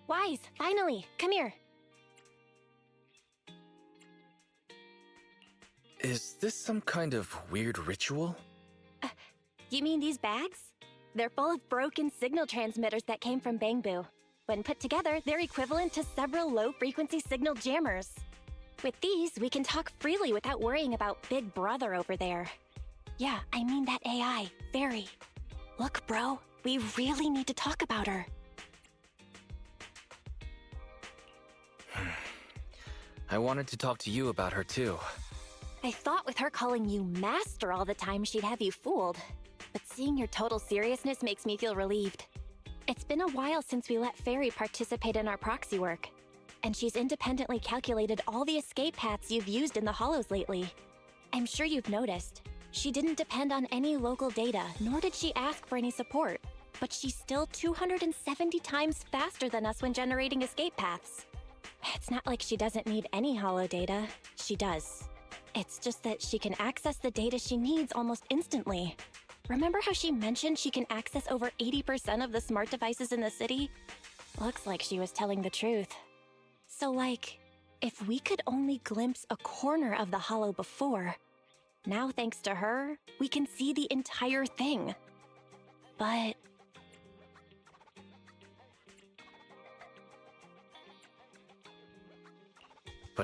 Wise, finally, come here. Is this some kind of weird ritual? You mean these bags? They're full of broken signal transmitters that came from Bangbu. When put together, they're equivalent to several low-frequency signal jammers. With these, we can talk freely without worrying about Big Brother over there. Yeah, I mean that AI, Fairy. Look, bro, we really need to talk about her. I wanted to talk to you about her too. I thought with her calling you Master all the time, she'd have you fooled. But seeing your total seriousness makes me feel relieved. It's been a while since we let Fairy participate in our proxy work, and she's independently calculated all the escape paths you've used in the Hollows lately. I'm sure you've noticed. She didn't depend on any local data, nor did she ask for any support. But she's still 270 times faster than us when generating escape paths. It's not like she doesn't need any Hollow data. She does. It's just that she can access the data she needs almost instantly. Remember how she mentioned she can access over 80% of the smart devices in the city? Looks like she was telling the truth. So like, if we could only glimpse a corner of the Hollow before, now thanks to her, we can see the entire thing. But...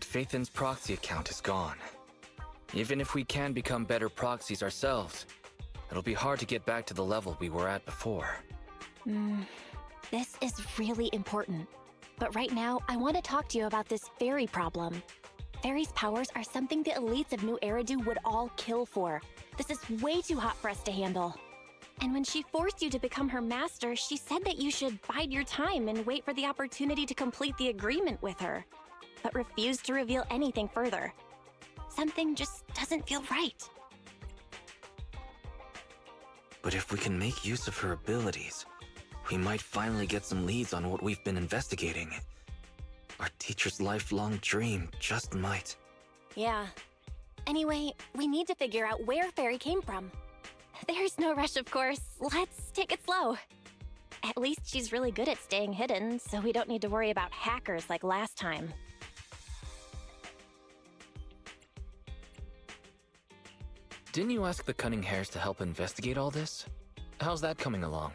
Phaethan's proxy account is gone. Even if we can become better proxies ourselves, it'll be hard to get back to the level we were at before. This is really important. But right now, I want to talk to you about this Fairy problem. Fairy's powers are something the elites of New Eridu would all kill for. This is way too hot for us to handle. And when she forced you to become her master, she said that you should bide your time and wait for the opportunity to complete the agreement with her, but refused to reveal anything further. Something just doesn't feel right. But if we can make use of her abilities, we might finally get some leads on what we've been investigating. Our teacher's lifelong dream just might. Yeah. Anyway, we need to figure out where Fairy came from. There's no rush, of course. Let's take it slow. At least she's really good at staying hidden, so we don't need to worry about hackers like last time. Didn't you ask the Cunning Hares to help investigate all this? How's that coming along?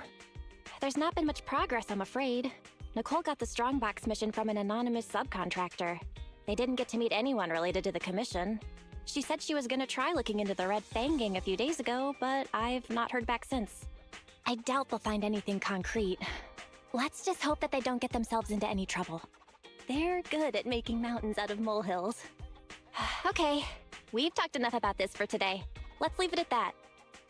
There's not been much progress, I'm afraid. Nicole got the Strongbox mission from an anonymous subcontractor. They didn't get to meet anyone related to the commission. She said she was gonna try looking into the Red Fang gang a few days ago, but I've not heard back since. I doubt they'll find anything concrete. Let's just hope that they don't get themselves into any trouble. They're good at making mountains out of molehills. Okay, we've talked enough about this for today. Let's leave it at that.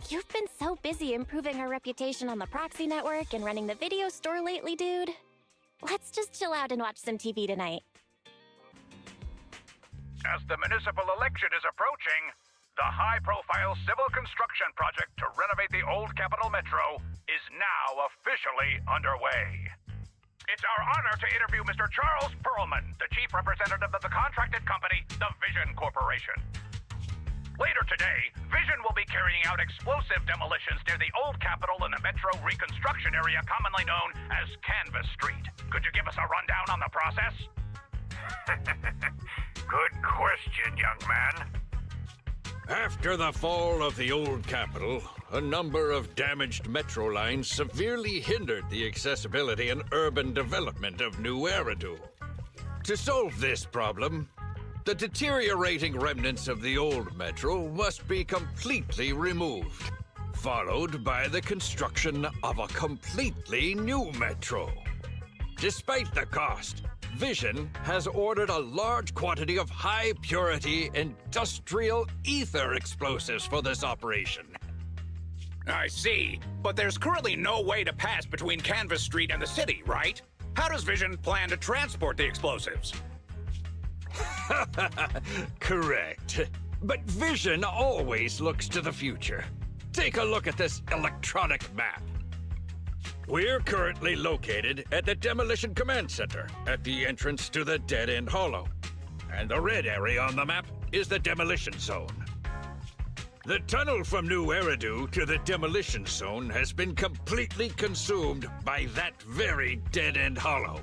You've been so busy improving our reputation on the proxy network and running the video store lately, dude. Let's just chill out and watch some TV tonight. As the municipal election is approaching, the high-profile civil construction project to renovate the old Capital Metro is now officially underway. It's our honor to interview Mr. Charles Perlman, the chief representative of the contracted company, the Vision Corporation. Later today, Vision will be carrying out explosive demolitions near the old Capitol in the Metro reconstruction area commonly known as Canvas Street. Could you give us a rundown on the process? Good question, young man. After the fall of the old Capitol, a number of damaged metro lines severely hindered the accessibility and urban development of New Eridu. To solve this problem, the deteriorating remnants of the old metro must be completely removed, followed by the construction of a completely new metro. Despite the cost, Vision has ordered a large quantity of high-purity industrial ether explosives for this operation. I see, but there's currently no way to pass between Canvas Street and the city, right? How does Vision plan to transport the explosives? Correct. But Vision always looks to the future. Take a look at this electronic map. We're currently located at the Demolition Command Center, at the entrance to the Dead-End Hollow. And the red area on the map is the Demolition Zone. The tunnel from New Eridu to the Demolition Zone has been completely consumed by that very Dead-End Hollow.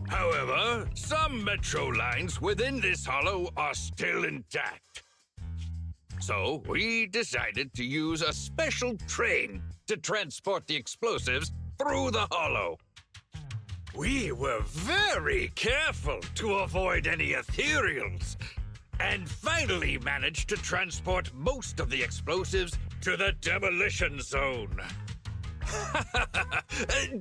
However, some metro lines within this hollow are still intact. So we decided to use a special train to transport the explosives through the hollow. We were very careful to avoid any ethereals, and finally managed to transport most of the explosives to the demolition zone.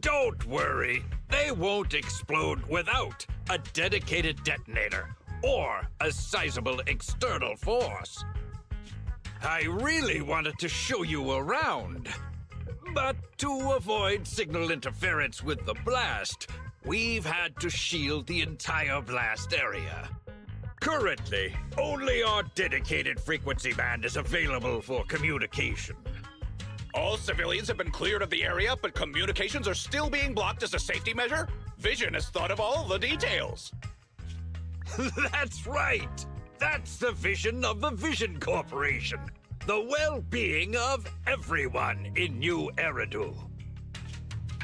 Don't worry, they won't explode without a dedicated detonator or a sizable external force. I really wanted to show you around, but to avoid signal interference with the blast, we've had to shield the entire blast area. Currently, only our dedicated frequency band is available for communication. All civilians have been cleared of the area, but communications are still being blocked as a safety measure? Vision has thought of all the details. That's right! That's the vision of the Vision Corporation. The well-being of everyone in New Eridu.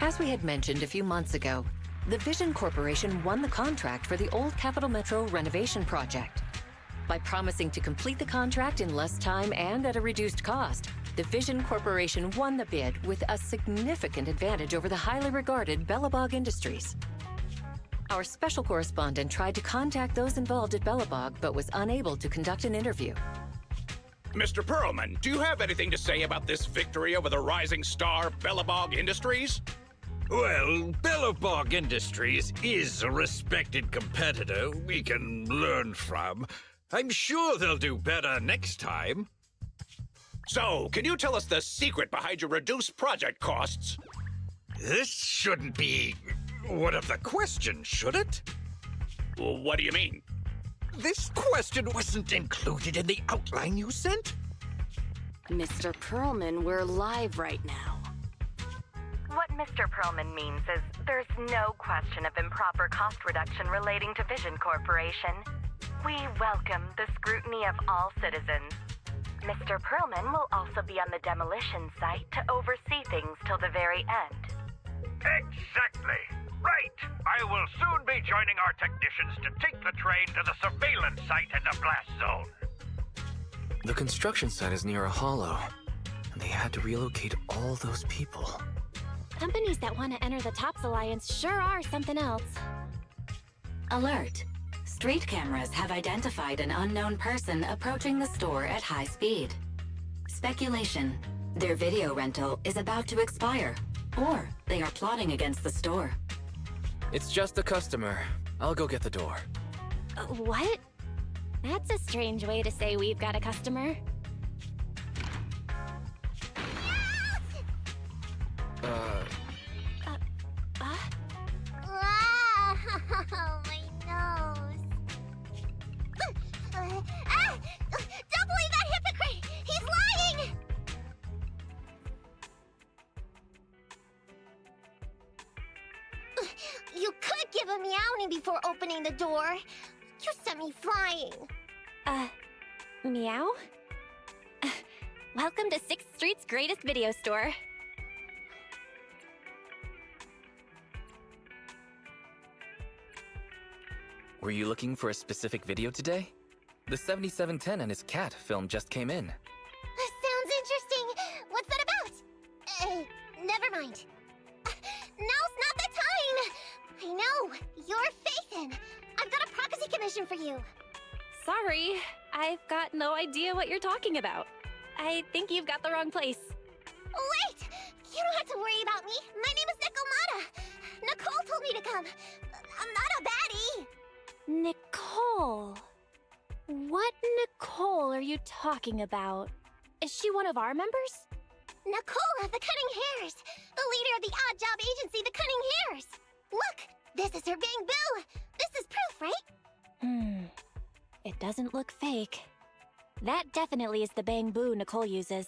As we had mentioned a few months ago, the Vision Corporation won the contract for the Old Capital Metro renovation project. By promising to complete the contract in less time and at a reduced cost, the Vision Corporation won the bid with a significant advantage over the highly regarded Bellabog Industries. Our special correspondent tried to contact those involved at Bellabog, but was unable to conduct an interview. Mr. Perlman, do you have anything to say about this victory over the rising star Bellabog Industries? Well, Bellabog Industries is a respected competitor we can learn from. I'm sure they'll do better next time. So, can you tell us the secret behind your reduced project costs? This shouldn't be one of the questions, should it? What do you mean? This question wasn't included in the outline you sent? Mr. Perlman, we're live right now. What Mr. Perlman means is there's no question of improper cost reduction relating to Vision Corporation. We welcome the scrutiny of all citizens. Mr. Perlman will also be on the demolition site to oversee things till the very end. Exactly. Right. I will soon be joining our technicians to take the train to the surveillance site in the blast zone. The construction site is near a hollow, and they had to relocate all those people. Companies that want to enter the TOPS Alliance sure are something else. Alert! Street cameras have identified an unknown person approaching the store at high speed. Speculation. Their video rental is about to expire, or they are plotting against the store. It's just a customer. I'll go get the door. What? That's a strange way to say we've got a customer. Oh, my nose. Don't believe that hypocrite! He's lying! You could give a meowing before opening the door. You sent me flying. Meow? Welcome to 6th Street's greatest video store. Were you looking for a specific video today? The 7710 and his cat film just came in. Sounds interesting. What's that about? Never mind. Now's not the time! I know. You're Faithin. I've got a proxy commission for you. Sorry, I've got no idea what you're talking about. I think you've got the wrong place. Wait! You don't have to worry about me. My name is Nicolata. Nicole told me to come. I'm not a baddie. Nicole. What Nicole are you talking about? Is she one of our members? Nicole of the Cunning Hairs. The leader of the odd job agency, the Cunning Hairs. Look, this is her bang boo. This is proof, right? It doesn't look fake. That definitely is the bang boo Nicole uses.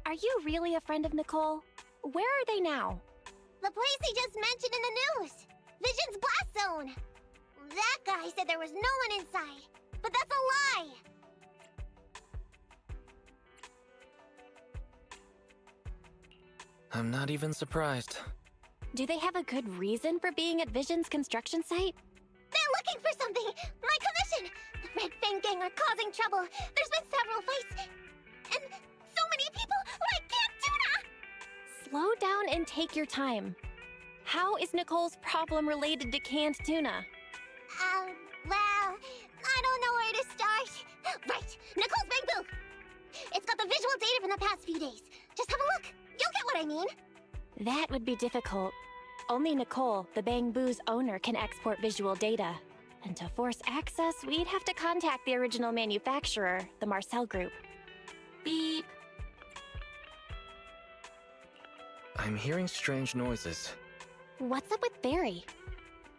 Are you really a friend of Nicole? Where are they now? The place he just mentioned in the news. Vision's blast zone. That guy said there was no one inside, but that's a lie. I'm not even surprised. Do they have a good reason for being at Vision's construction site? They're looking for something! My commission! The Red Fang Gang are causing trouble. There's been several fights. And so many people like Camp Tuna! Slow down and take your time. How is Nicole's problem related to canned tuna? Well, I don't know where to start. Right, Nicole's Bamboo! It's got the visual data from the past few days. Just have a look. You'll get what I mean. That would be difficult. Only Nicole, the Bamboo's owner, can export visual data. And to force access, we'd have to contact the original manufacturer, the Marcel Group. Beep. I'm hearing strange noises. What's up with Barry?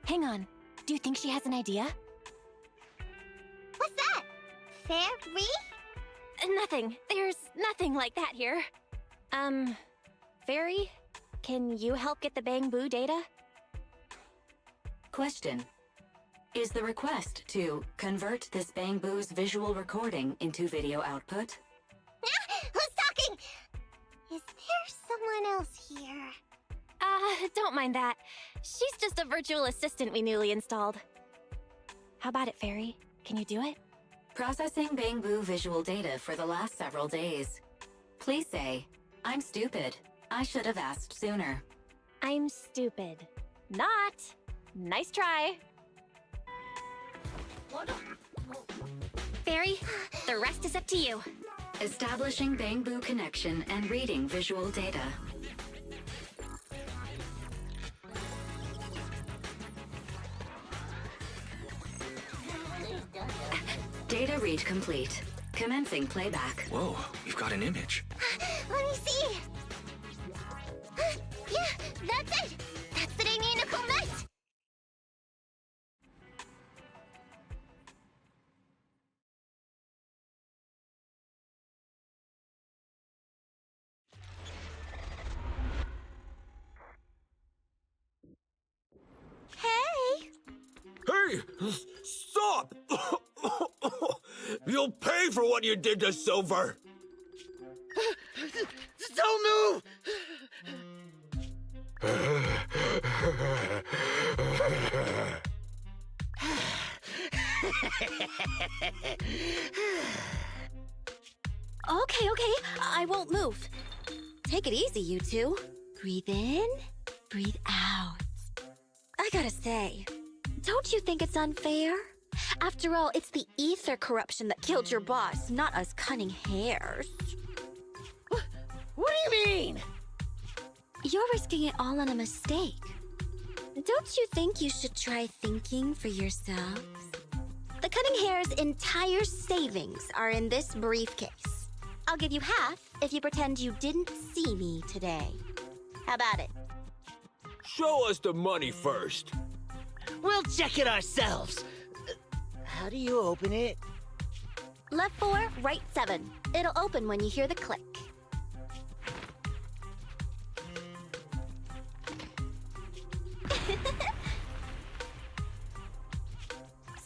Hang on. Do you think she has an idea? What's that? Fairy? Nothing. There's nothing like that here. Barry? Can you help get the Bamboo data? Question. Is the request to convert this Bamboo's visual recording into video output? Who's talking? Is there someone else here? Don't mind that. She's just a virtual assistant we newly installed. How about it, Fairy? Can you do it? Processing Bamboo visual data for the last several days. Please say, I'm stupid. I should have asked sooner. I'm stupid. Not. Nice try. Fairy, the rest is up to you. Establishing Bamboo connection and reading visual data. Data read complete. Commencing playback. Whoa, you've got an image. Let me see. Yeah, that's it. That's the day me and Nicole met. Hey! Hey! Stop! You'll pay for what you did to Silver! Don't move! Okay, I won't move. Take it easy, you two. Breathe in, breathe out. I gotta say, don't you think it's unfair? After all, it's the ether corruption that killed your boss, not us cunning hares. What do you mean? You're risking it all on a mistake. Don't you think you should try thinking for yourselves? The cunning hare's entire savings are in this briefcase. I'll give you half if you pretend you didn't see me today. How about it? Show us the money first. We'll check it ourselves. How do you open it? Left 4, right 7. It'll open when you hear the click.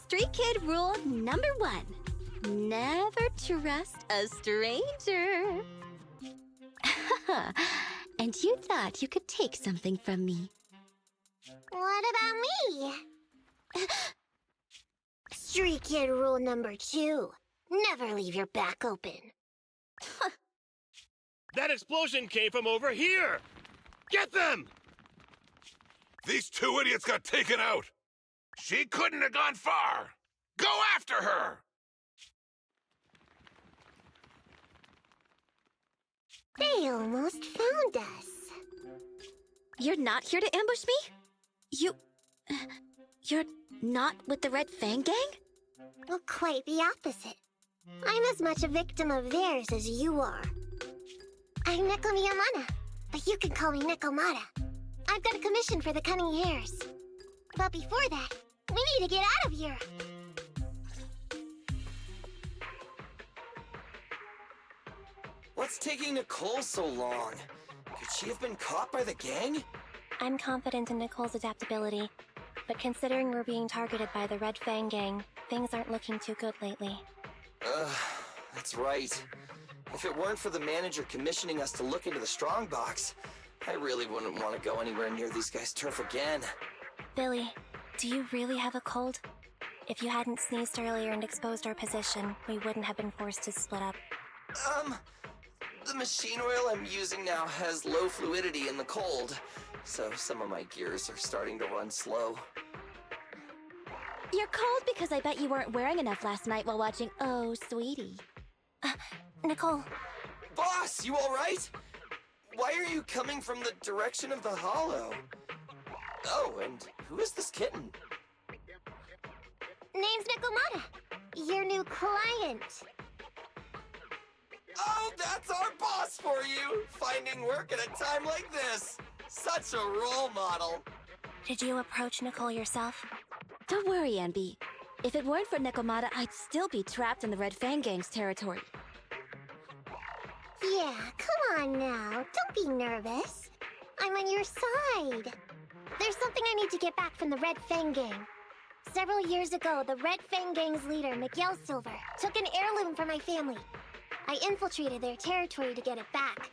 Street Kid rule number 1. Never trust a stranger. And you thought you could take something from me. What about me? Street Kid rule number 2. Never leave your back open. That explosion came from over here! Get them! These two idiots got taken out. She couldn't have gone far. Go after her! They almost found us. You're not here to ambush me? You're not with the Red Fang Gang? Well, quite the opposite. I'm as much a victim of theirs as you are. I'm Neko Miyamana, but you can call me Nekomata. I've got a commission for the Cunning Hares. But before that, we need to get out of here. What's taking Nicole so long? Could she have been caught by the gang? I'm confident in Nicole's adaptability, but considering we're being targeted by the Red Fang Gang, things aren't looking too good lately. That's right. If it weren't for the manager commissioning us to look into the strongbox, I really wouldn't want to go anywhere near these guys' turf again. Billy, do you really have a cold? If you hadn't sneezed earlier and exposed our position, we wouldn't have been forced to split up. The machine oil I'm using now has low fluidity in the cold, so some of my gears are starting to run slow. You're cold because I bet you weren't wearing enough last night while watching Oh, Sweetie. Nicole. Boss, you alright? Why are you coming from the direction of the hollow? Oh, and who is this kitten? Name's Nikomata. Your new client. Oh, that's our boss for you! Finding work at a time like this! Such a role model! Did you approach Nicole yourself? Don't worry, Anby. If it weren't for Nikomata, I'd still be trapped in the Red Fang Gang's territory. Yeah, come on now. Don't be nervous. I'm on your side. There's something I need to get back from the Red Fang Gang. Several years ago, the Red Fang Gang's leader, Miguel Silver, took an heirloom from my family. I infiltrated their territory to get it back.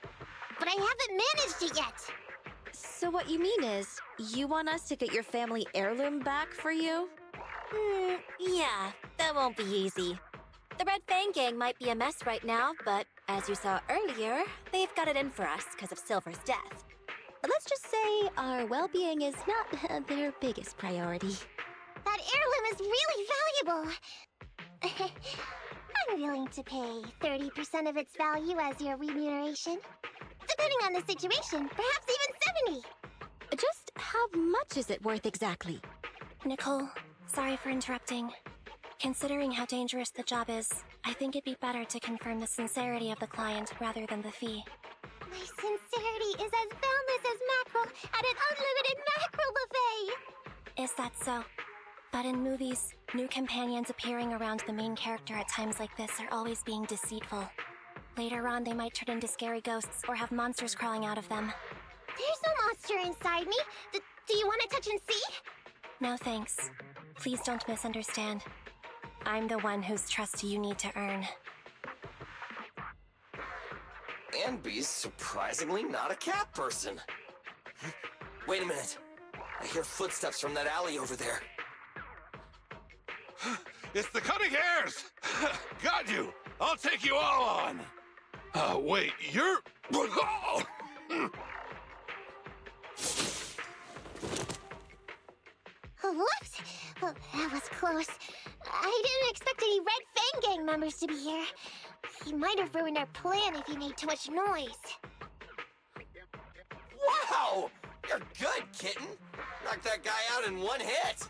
But I haven't managed it yet! So what you mean is, you want us to get your family heirloom back for you? Yeah, that won't be easy. The Red Fang Gang might be a mess right now, but as you saw earlier, they've got it in for us because of Silver's death. Let's just say our well-being is not their biggest priority. That heirloom is really valuable! I'm willing to pay 30% of its value as your remuneration. Depending on the situation, perhaps even 70! Just how much is it worth exactly? Nicole, sorry for interrupting. Considering how dangerous the job is, I think it'd be better to confirm the sincerity of the client rather than the fee. My sincerity is as boundless as mackerel at an unlimited mackerel buffet! Is that so? But in movies, new companions appearing around the main character at times like this are always being deceitful. Later on, they might turn into scary ghosts or have monsters crawling out of them. There's no monster inside me! Do you want to touch and see? No thanks. Please don't misunderstand. I'm the one whose trust you need to earn. Anby's surprisingly not a cat person. Wait a minute. I hear footsteps from that alley over there. It's the Cunning Hares! Got you! I'll take you all on! Wait, you're... Whoops! Oh, that was close. I didn't expect any Red Fang Gang members to be here. He might have ruined our plan if he made too much noise. Wow! You're good, kitten! Knocked that guy out in one hit!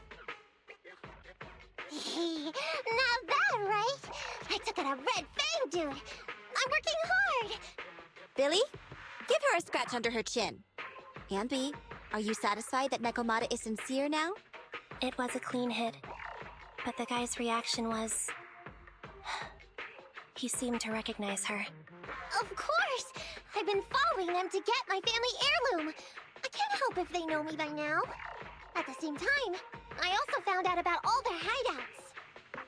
Not bad, right? I took out a Red Fang dude! I'm working hard! Billy, give her a scratch under her chin. Anby, are you satisfied that Nikomata is sincere now? It was a clean hit, but the guy's reaction was... he seemed to recognize her. Of course! I've been following them to get my family heirloom! I can't help if they know me by now. At the same time, I also found out about all their hideouts.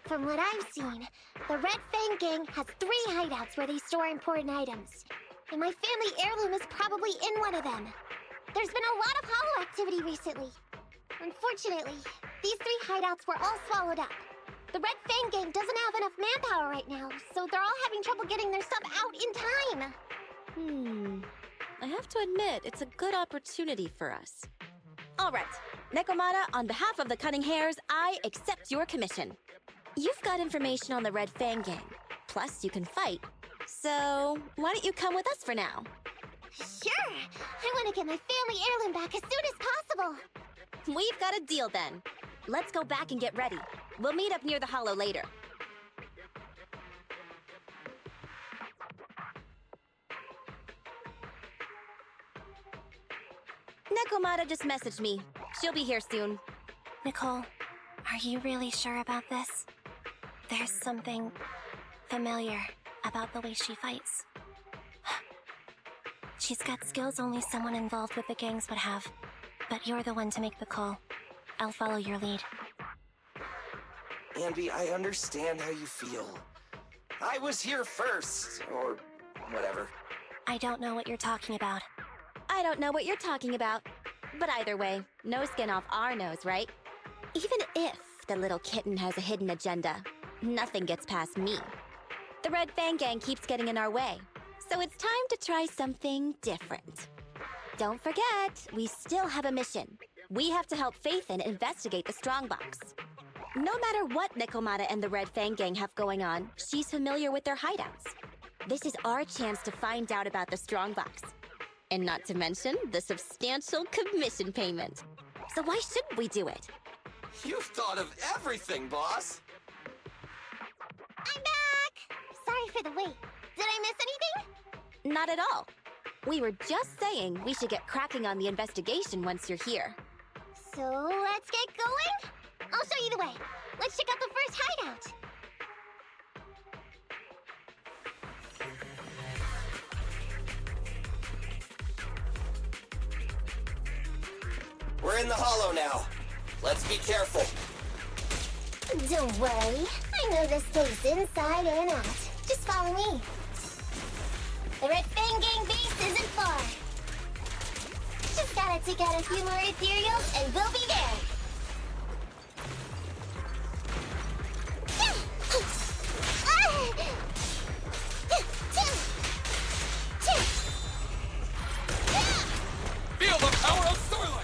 From what I've seen, the Red Fang Gang has 3 hideouts where they store important items. And my family heirloom is probably in one of them. There's been a lot of hollow activity recently. Unfortunately, these 3 hideouts were all swallowed up. The Red Fang Gang doesn't have enough manpower right now, so they're all having trouble getting their stuff out in time. I have to admit, it's a good opportunity for us. All right, Nikomata, on behalf of the Cunning Hares, I accept your commission. You've got information on the Red Fang Gang, plus you can fight. So, why don't you come with us for now? Sure! I want to get my family heirloom back as soon as possible! We've got a deal then. Let's go back and get ready. We'll meet up near the hollow later. Nikomata just messaged me. She'll be here soon. Nicole, are you really sure about this? There's something familiar about the way she fights. She's got skills only someone involved with the gangs would have. But you're the one to make the call. I'll follow your lead. Anby, I understand how you feel. I was here first, or whatever. I don't know what you're talking about. I I don't know what you're talking about. But either way, no skin off our nose, right? Even if the little kitten has a hidden agenda, nothing gets past me. The Red Fang Gang keeps getting in our way, so it's time to try something different. Don't forget, we still have a mission. We have to help Faithin investigate the Strongbox. No matter what Nekomata and the Red Fang Gang have going on, she's familiar with their hideouts. This is our chance to find out about the Strongbox. And not to mention the substantial commission payment. So why shouldn't we do it? You've thought of everything, boss! I'm back! Sorry for the wait. Did I miss anything? Not at all. We were just saying we should get cracking on the investigation once you're here. So let's get going? I'll show you the way. Let's check out the first hideout. We're in the hollow now. Let's be careful. Don't worry. I know this place inside and out. Just follow me. The Red Fang Gang base isn't far. Just gotta take out a few more ethereals and we'll be there. Feel the power of Starlight!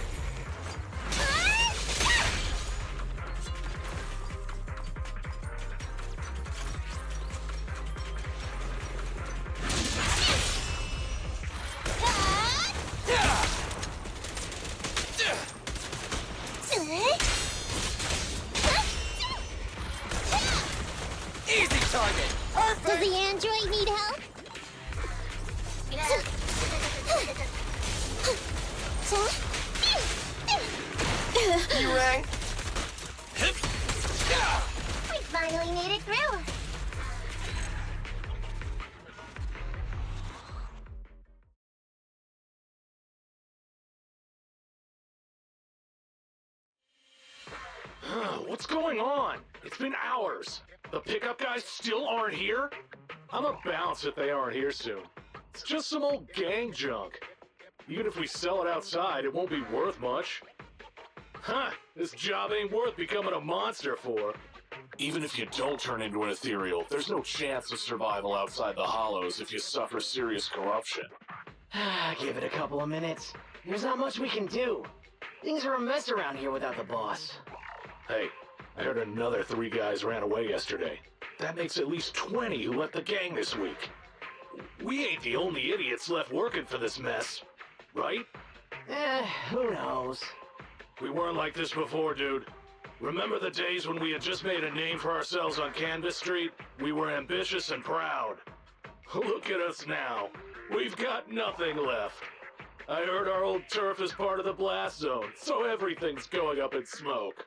Easy target! Does the android need help? You rang? We finally made it through. What's going on? It's been hours. The pickup guys still aren't here? I'm a bounce if they aren't here soon. It's just some old gang junk. Even if we sell it outside, it won't be worth much. Huh, this job ain't worth becoming a monster for. Even if you don't turn into an ethereal, there's no chance of survival outside the hollows if you suffer serious corruption. Give it a couple of minutes. There's not much we can do. Things are a mess around here without the boss. Hey, I heard another 3 guys ran away yesterday. That makes at least 20 who left the gang this week. We ain't the only idiots left working for this mess, right? Who knows? We weren't like this before, dude. Remember the days when we had just made a name for ourselves on Canvas Street? We were ambitious and proud. Look at us now. We've got nothing left. I heard our old turf is part of the blast zone, so everything's going up in smoke.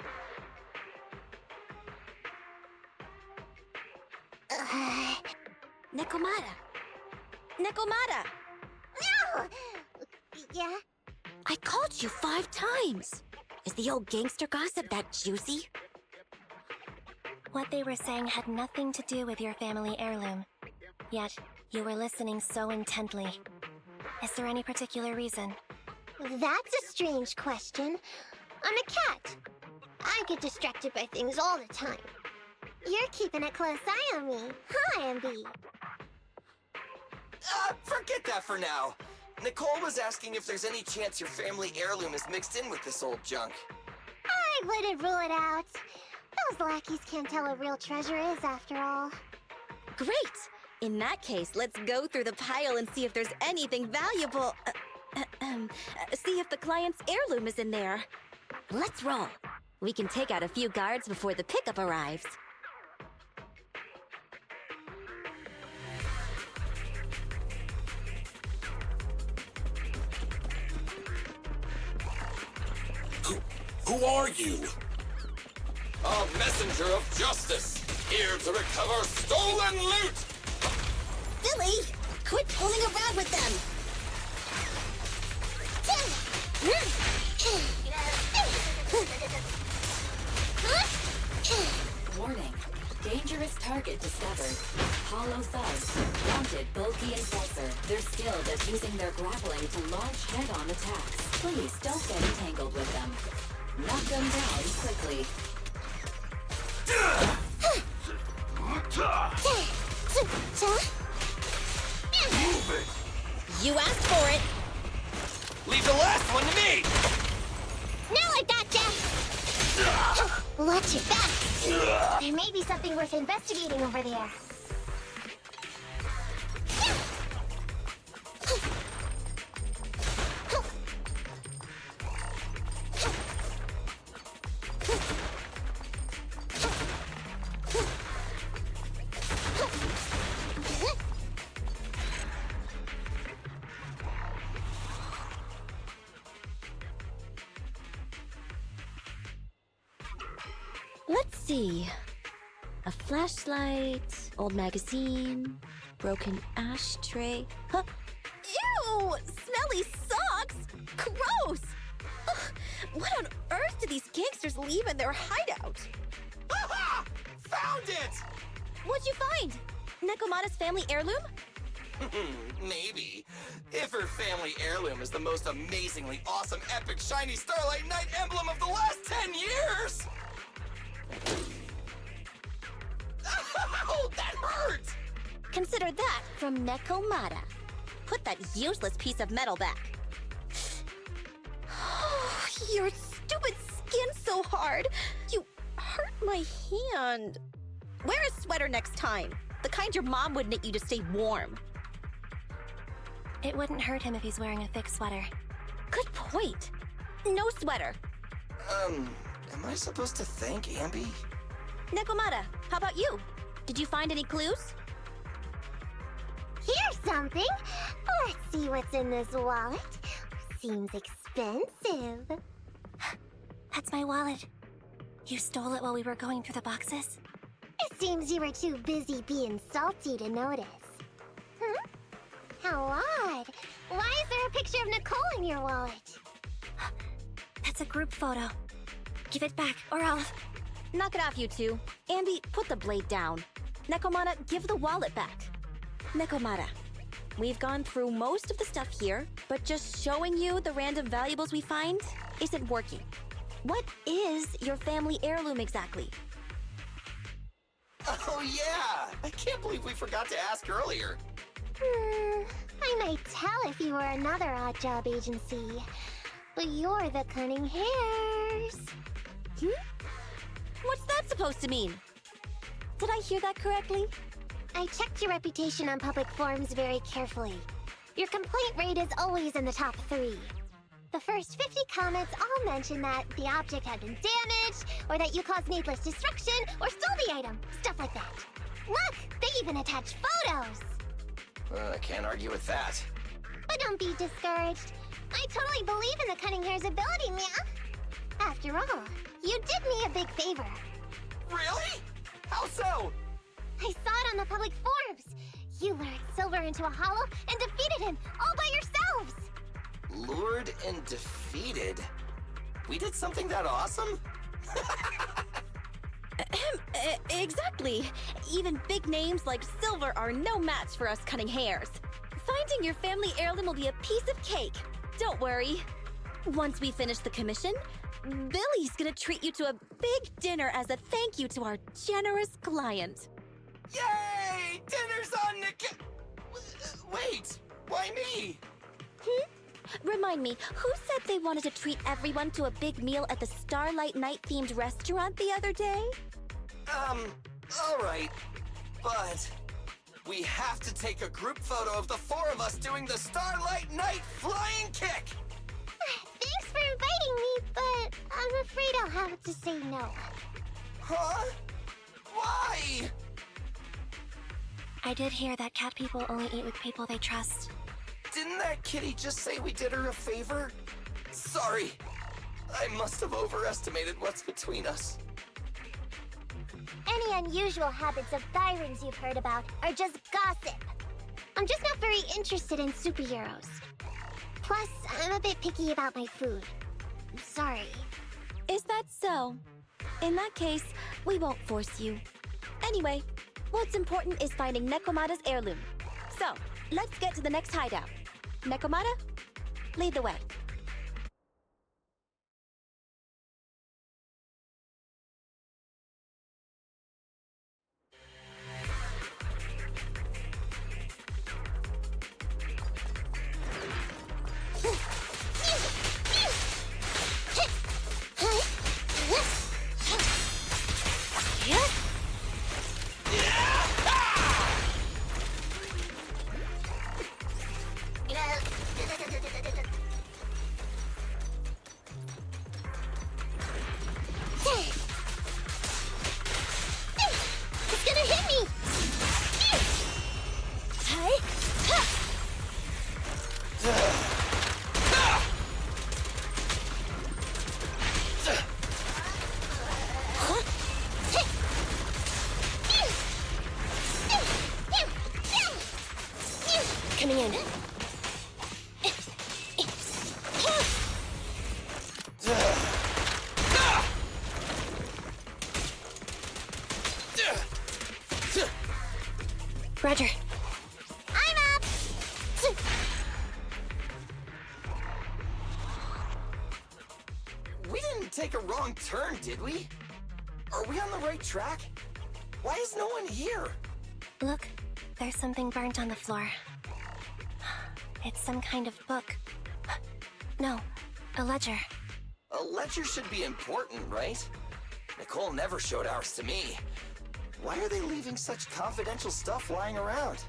Nekomata! Nekomata! No! Yeah? I called you 5 times! Is the old gangster gossip that juicy? What they were saying had nothing to do with your family heirloom. Yet, you were listening so intently. Is there any particular reason? That's a strange question. I'm a cat. I get distracted by things all the time. You're keeping a close eye on me, huh, MB? Forget that for now. Nicole was asking if there's any chance your family heirloom is mixed in with this old junk. I wouldn't rule it out. Those lackeys can't tell what real treasure is, after all. Great! In that case, let's go through the pile and see if there's anything valuable. See if the client's heirloom is in there. Let's roll. We can take out a few guards before the pickup arrives. Who are you? A messenger of justice, here to recover stolen loot! Billy! Quit fooling around with them! Warning. Dangerous target discovered. Hollow thugs. mounted bulky enforcer. They're skilled at using their grappling to launch head-on attacks. Please don't get entangled with them. Knock them down quickly. Move it! You asked for it! Leave the last one to me! Now I gotcha! Watch your back! There may be something worth investigating over there. Let's see. A flashlight, old magazine, broken ashtray. Huh? Ew! Smelly socks! Gross! Ugh, what on earth do these gangsters leave in their hideout? Aha! Found it! What'd you find? Nekomata's family heirloom? Maybe. If her family heirloom is the most amazingly awesome, epic, shiny Starlight Knight emblem of the last 10 years! Oh, that hurt! Consider that from Nekomata. Put that useless piece of metal back. Your stupid skin's so hard. You hurt my hand. Wear a sweater next time. The kind your mom would knit you to stay warm. It wouldn't hurt him if he's wearing a thick sweater. Good point. No sweater. Am I supposed to thank Ambi? Nekomata, how about you? Did you find any clues? Here's something! Let's see what's in this wallet. Seems expensive. That's my wallet. You stole it while we were going through the boxes? It seems you were too busy being salty to notice. Hmm? How odd. Why is there a picture of Nicole in your wallet? That's a group photo. Give it back, or I'll... Knock it off, you two. Ambi, put the blade down. Nekomata, give the wallet back. Nekomata, we've gone through most of the stuff here, but just showing you the random valuables we find isn't working. What is your family heirloom exactly? Oh yeah! I can't believe we forgot to ask earlier. I might tell if you were another odd job agency, but you're the Cunning Hairs. What's that supposed to mean? Did I hear that correctly? I checked your reputation on public forums very carefully. Your complaint rate is always in the top 3. The first 50 comments all mention that the object had been damaged, or that you caused needless destruction, or stole the item. Stuff like that. Look! They even attach photos! I can't argue with that. But don't be discouraged. I totally believe in the Cunning Hair's ability, Mia. After all, you did me a big favor. Really? How so? I saw it on the public forums. You lured Silver into a hollow and defeated him all by yourselves. Lured and defeated? We did something that awesome? Exactly. Even big names like Silver are no match for us Cunning Hairs. Finding your family heirloom will be a piece of cake. Don't worry. Once we finish the commission, Billy's gonna treat you to a big dinner as a thank you to our generous client. Yay! Dinner's on Nick... Wait, why me? Remind me, who said they wanted to treat everyone to a big meal at the Starlight Night-themed restaurant the other day? Alright. But... we have to take a group photo of the 4 of us doing the Starlight Night flying kick! Thanks for inviting me, but I'm afraid I'll have to say no. Huh? Why? I did hear that cat people only eat with people they trust. Didn't that kitty just say we did her a favor? Sorry. I must have overestimated what's between us. Any unusual habits of Thyrans you've heard about are just gossip. I'm just not very interested in superheroes. Plus, I'm a bit picky about my food. I'm sorry. Is that so? In that case, we won't force you. Anyway, what's important is finding Nekomata's heirloom. So, let's get to the next hideout. Nekomata, lead the way. It's gonna hit me! Coming in. Roger. I'm up! We didn't take a wrong turn, did we? Are we on the right track? Why is no one here? Look, there's something burnt on the floor. It's some kind of book. No, a ledger. A ledger should be important, right? Nicole never showed ours to me. Why are they leaving such confidential stuff lying around?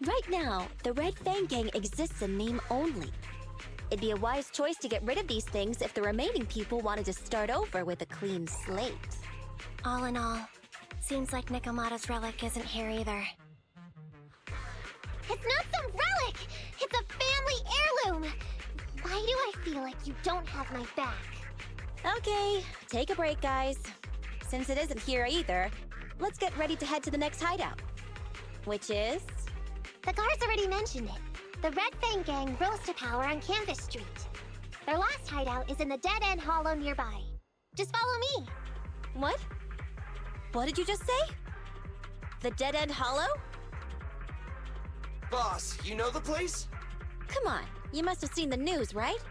Right now, the Red Fang Gang exists in name only. It'd be a wise choice to get rid of these things if the remaining people wanted to start over with a clean slate. All in all, seems like Nekomata's relic isn't here either. It's not some relic! It's a family heirloom! Why do I feel like you don't have my back? Okay, take a break, guys. Since it isn't here either, let's get ready to head to the next hideout. Which is? The guards already mentioned it. The Red Fang Gang rose to power on Canvas Street. Their last hideout is in the Dead End Hollow nearby. Just follow me. What? What did you just say? The Dead End Hollow? Boss, you know the place? Come on, you must have seen the news, right?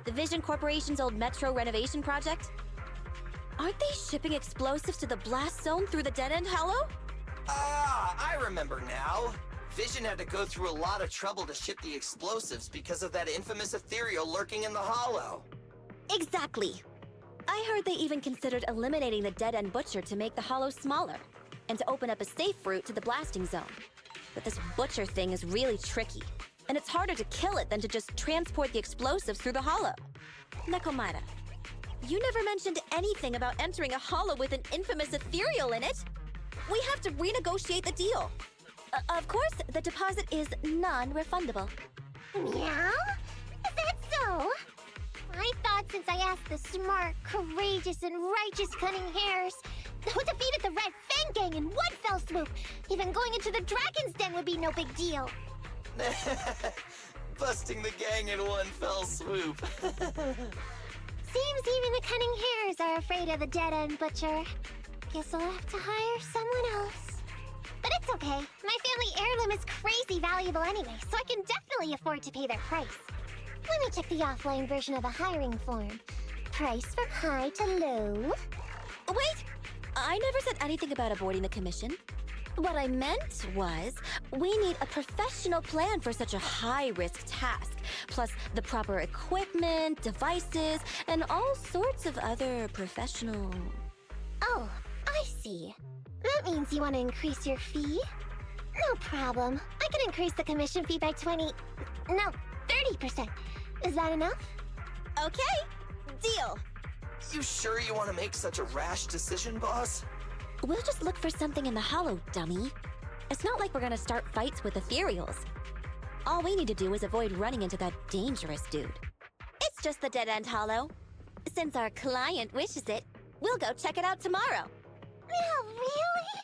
The Vision Corporation's old metro renovation project? Aren't they shipping explosives to the blast zone through the Dead End Hollow? Ah, I remember now. Vision had to go through a lot of trouble to ship the explosives because of that infamous ethereal lurking in the hollow. Exactly. I heard they even considered eliminating the Dead End Butcher to make the hollow smaller, and to open up a safe route to the blasting zone. But this Butcher thing is really tricky, and it's harder to kill it than to just transport the explosives through the hollow. Nekomata, you never mentioned anything about entering a hollow with an infamous ethereal in it. We have to renegotiate the deal. Of course, the deposit is non-refundable. Meow? Is that so? I thought since I asked the smart, courageous, and righteous Cunning Hares who defeated the Red Fang Gang in one fell swoop, even going into the Dragon's Den would be no big deal. Busting the gang in one fell swoop. Seems even the Cunning Hares are afraid of the Dead End Butcher. Guess I'll have to hire someone else. But it's okay. My family heirloom is crazy valuable anyway, so I can definitely afford to pay their price. Let me check the offline version of the hiring form. Price from high to low. Wait! I never said anything about avoiding the commission. What I meant was, we need a professional plan for such a high-risk task, plus the proper equipment, devices, and all sorts of other professional... Oh, I see. That means you want to increase your fee? No problem. I can increase the commission fee by 30%. Is that enough? Okay, deal. You sure you want to make such a rash decision, boss? We'll just look for something in the hollow, dummy. It's not like we're gonna start fights with ethereals. All we need to do is avoid running into that dangerous dude. It's just the Dead End Hollow. Since our client wishes it, we'll go check it out tomorrow. Oh, really?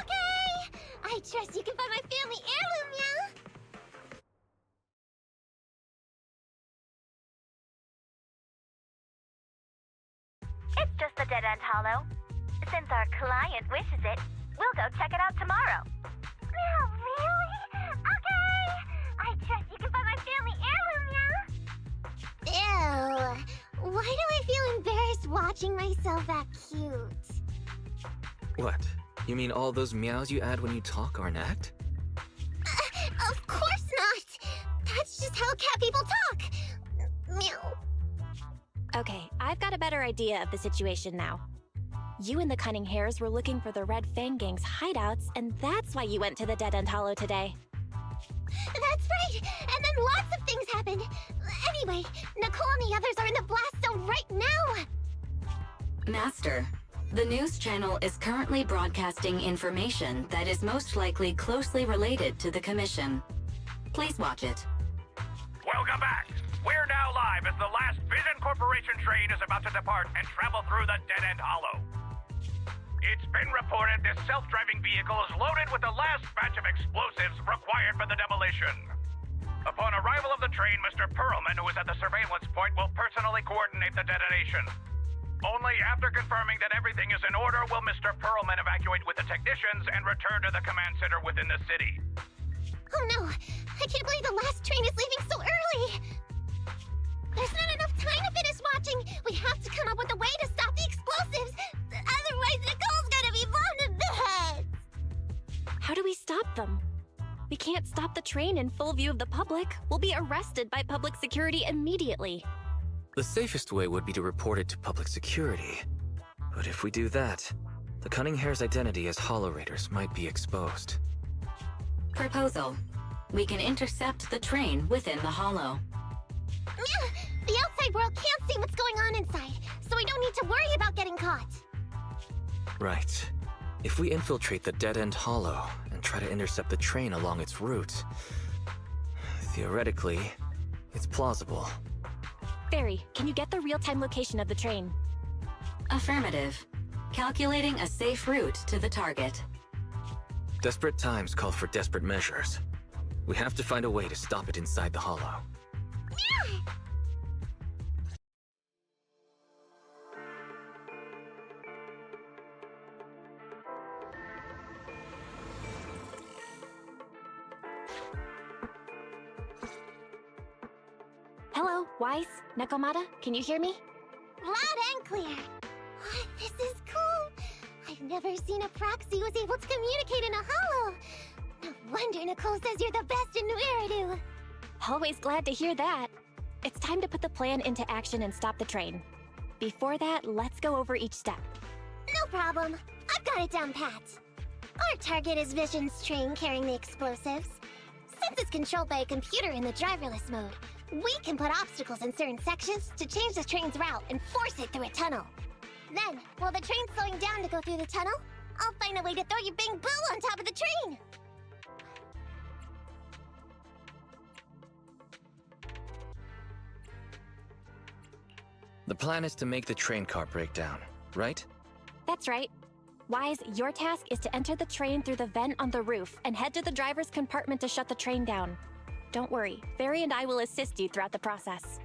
Okay! I trust you can find my family heirloom, yeah? It's just the Dead End Hollow. Since our client wishes it, we'll go check it out tomorrow. Oh, really? family heirloom now. Ew. Why do I feel embarrassed watching myself act cute? What? You mean all those meows you add when you talk are an act? Of course not! That's just how cat people talk! Meow. Okay, I've got a better idea of the situation now. You and the Cunning Hares were looking for the Red Fang Gang's hideouts, and that's why you went to the Dead End Hollow today. That's right! And then lots of things happened! Anyway, Nicole and the others are in the blast zone right now! Master, the news channel is currently broadcasting information that is most likely closely related to the Commission. Please watch it. Welcome back! We're now live as the last Vision Corporation train is about to depart and travel through the Dead End Hollow. It's been reported this self-driving vehicle is loaded with the last batch of explosives required for the demolition. Upon arrival of the train, Mr. Perlman, who is at the surveillance point, will personally coordinate the detonation. Only after confirming that everything is in order will Mr. Perlman evacuate with the technicians and return to the command center within the city. Oh no! I can't believe the last train is leaving so early! There's not enough time to finish watching! We have to come up with a way to stop the explosives! Otherwise, Nicole's gonna be blown to bits! How do we stop them? We can't stop the train in full view of the public. We'll be arrested by public security immediately. The safest way would be to report it to public security. But if we do that, the Cunning Hare's identity as Hollow Raiders might be exposed. Proposal. We can intercept the train within the Hollow. The outside world can't see what's going on inside, so we don't need to worry about getting caught. Right. If we infiltrate the Dead End Hollow and try to intercept the train along its route, theoretically, it's plausible. Fairy, can you get the real-time location of the train? Affirmative. Calculating a safe route to the target. Desperate times call for desperate measures. We have to find a way to stop it inside the Hollow. Hello, Wise, Nekomata, can you hear me? Loud and clear. This is cool. I've never seen a proxy who was able to communicate in a hollow. No wonder Nicole says you're the best in New Eridu. Always glad to hear that. It's time to put the plan into action and stop the train. Before that, let's go over each step. No problem. I've got it down pat. Our target is Vision's train carrying the explosives. Since it's controlled by a computer in the driverless mode, we can put obstacles in certain sections to change the train's route and force it through a tunnel. Then, while the train's slowing down to go through the tunnel, I'll find a way to throw your big boo on top of the train! The plan is to make the train car break down, right? That's right. Wise, your task is to enter the train through the vent on the roof and head to the driver's compartment to shut the train down. Don't worry, Fairy and I will assist you throughout the process.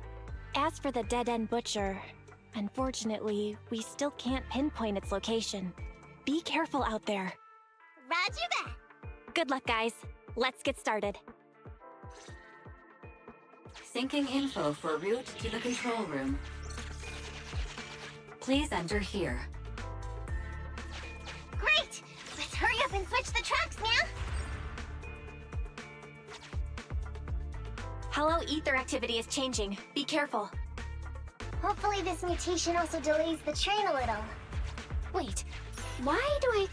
As for the dead-end butcher, unfortunately, we still can't pinpoint its location. Be careful out there. Roger that! Good luck, guys. Let's get started. Syncing info for route to the control room. Please enter here. Great! Let's hurry up and switch the tracks now! Hollow ether activity is changing. Be careful. Hopefully this mutation also delays the train a little. Wait, why do I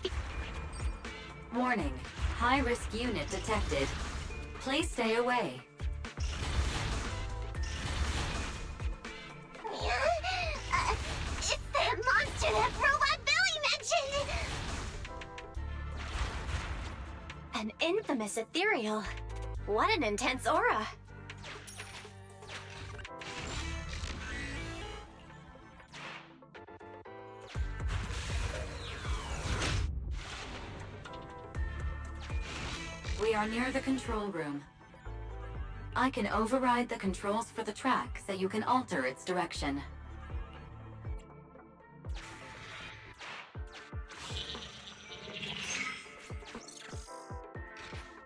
Warning. High-risk unit detected. Please stay away. It's that monster that Robot Billy mentioned! An infamous ethereal. What an intense aura. We are near the control room. I can override the controls for the track so you can alter its direction.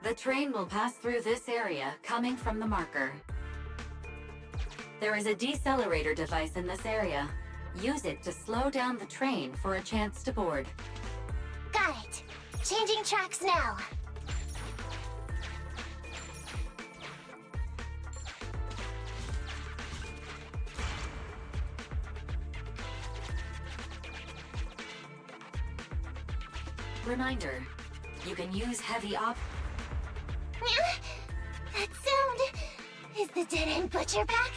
The train will pass through this area, coming from the marker. There is a decelerator device in this area. Use it to slow down the train for a chance to board. Got it. Changing tracks now. Reminder, you can use heavy That sound... Is the dead-end butcher back?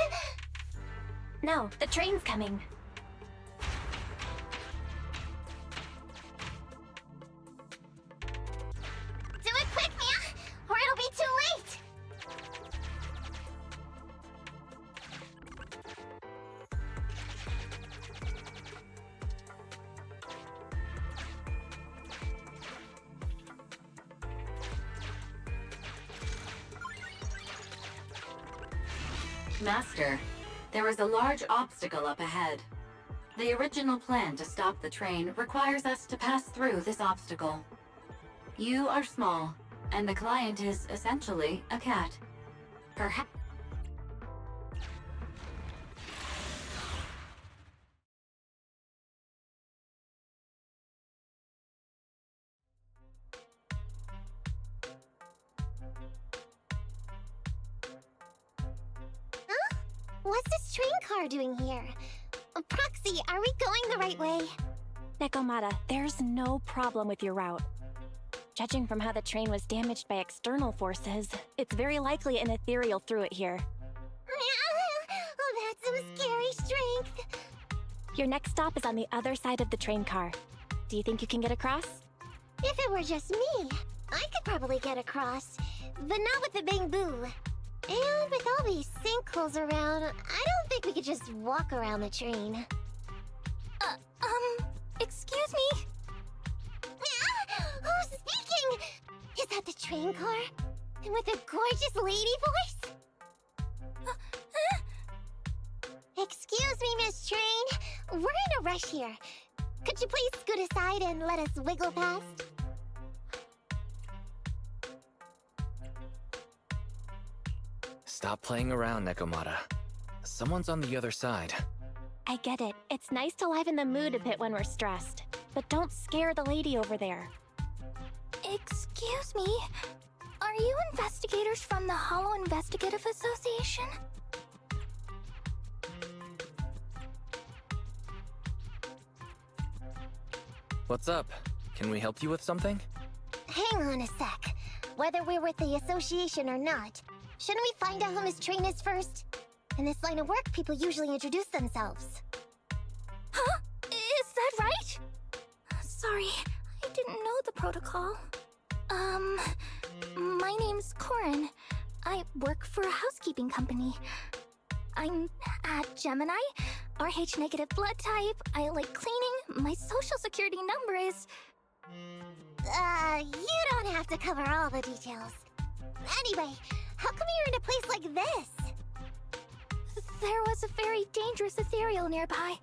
No, the train's coming. Do it quick, Mia, or it'll be too late! Master, there is a large obstacle up ahead. The original plan to stop the train requires us to pass through this obstacle. You are small, and the client is essentially a cat. Perhaps... What's this train car doing here? Proxy, are we going the right way? Nekomata, there's no problem with your route. Judging from how the train was damaged by external forces, it's very likely an ethereal threw it here. Oh, that's some scary strength. Your next stop is on the other side of the train car. Do you think you can get across? If it were just me, I could probably get across, but not with the bamboo. And with all these sinkholes around, I don't think we could just walk around the train. Excuse me? Who's speaking? Is that the train car? And with a gorgeous lady voice? Excuse me, Miss Train. We're in a rush here. Could you please scoot aside and let us wiggle past? Stop playing around, Nekomata. Someone's on the other side. I get it. It's nice to liven the mood a bit when we're stressed. But don't scare the lady over there. Excuse me? Are you investigators from the Hollow Investigative Association? What's up? Can we help you with something? Hang on a sec. Whether we're with the association or not, shouldn't we find out who Miss Train is first? In this line of work, people usually introduce themselves. Huh? Is that right? Sorry, I didn't know the protocol. My name's Corin. I work for a housekeeping company. I'm at Gemini, RH negative blood type, I like cleaning, my social security number is... You don't have to cover all the details. Anyway, how come you're in a place like this? There was a very dangerous ethereal nearby.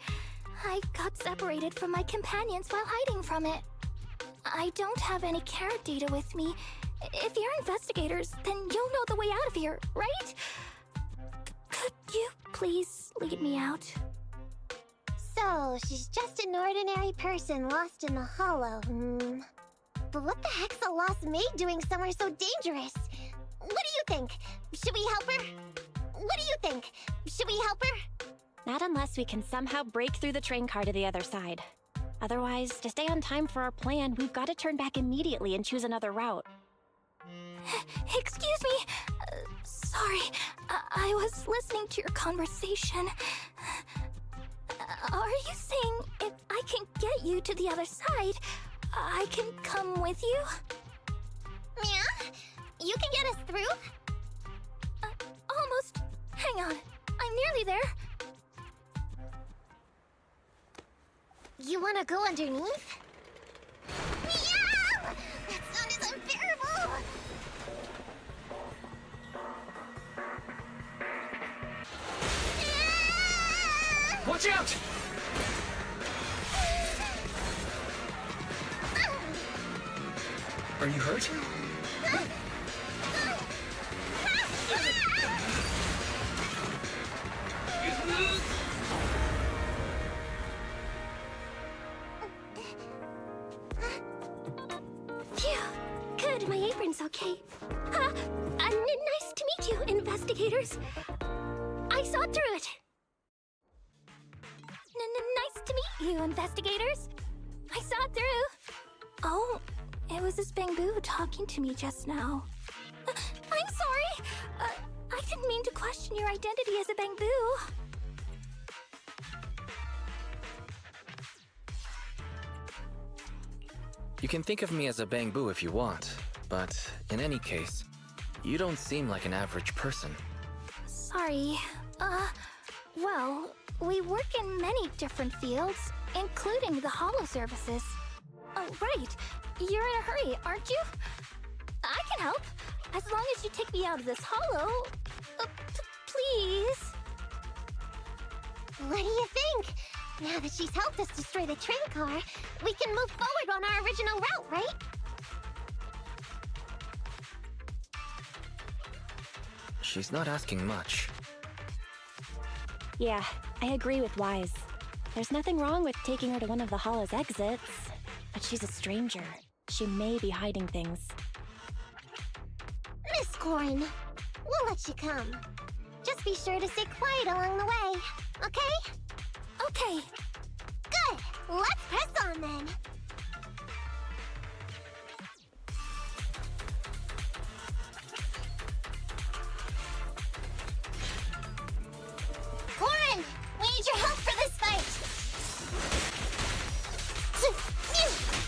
I got separated from my companions while hiding from it. I don't have any carrot data with me. If you're investigators, then you'll know the way out of here, right? Could you please lead me out? So, she's just an ordinary person lost in the Hollow, But what the heck's a lost maid doing somewhere so dangerous? What do you think? Should we help her? What do you think? Should we help her? Not unless we can somehow break through the train car to the other side. Otherwise, to stay on time for our plan, we've got to turn back immediately and choose another route. Excuse me. Sorry, I was listening to your conversation. Are you saying if I can get you to the other side, I can come with you? Yeah? You can get us through? Almost. Hang on. I'm nearly there. You wanna go underneath? Yeah! That sound is unbearable! Watch out! Are you hurt? everything's okay. Nice to meet you, investigators. I saw through it. Nice to meet you, investigators. I saw through. Oh, it was this Bangbu talking to me just now. I'm sorry. I didn't mean to question your identity as a Bangbu. You can think of me as a Bangbu if you want, but in any case, you don't seem like an average person. Sorry. Well, we work in many different fields, including the holo services. Oh, right. You're in a hurry, aren't you? I can help, as long as you take me out of this holo. Please. What do you think? Now that she's helped us destroy the train car, we can move forward on our original route, right? She's not asking much. Yeah, I agree with Wise. There's nothing wrong with taking her to one of the holo's exits, but she's a stranger. She may be hiding things. Miss Corrin, we'll let you come. Just be sure to stay quiet along the way, okay? Okay. Good. Let's press on then. Corrin, we need your help for this fight.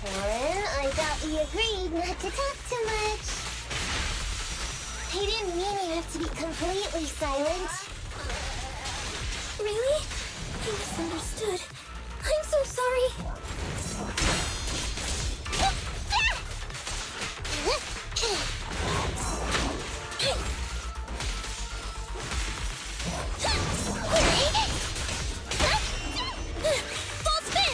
Corrin, I thought we agreed not to talk too much. I didn't mean you have to be completely silent. Really? I misunderstood. I'm so sorry. Full spin!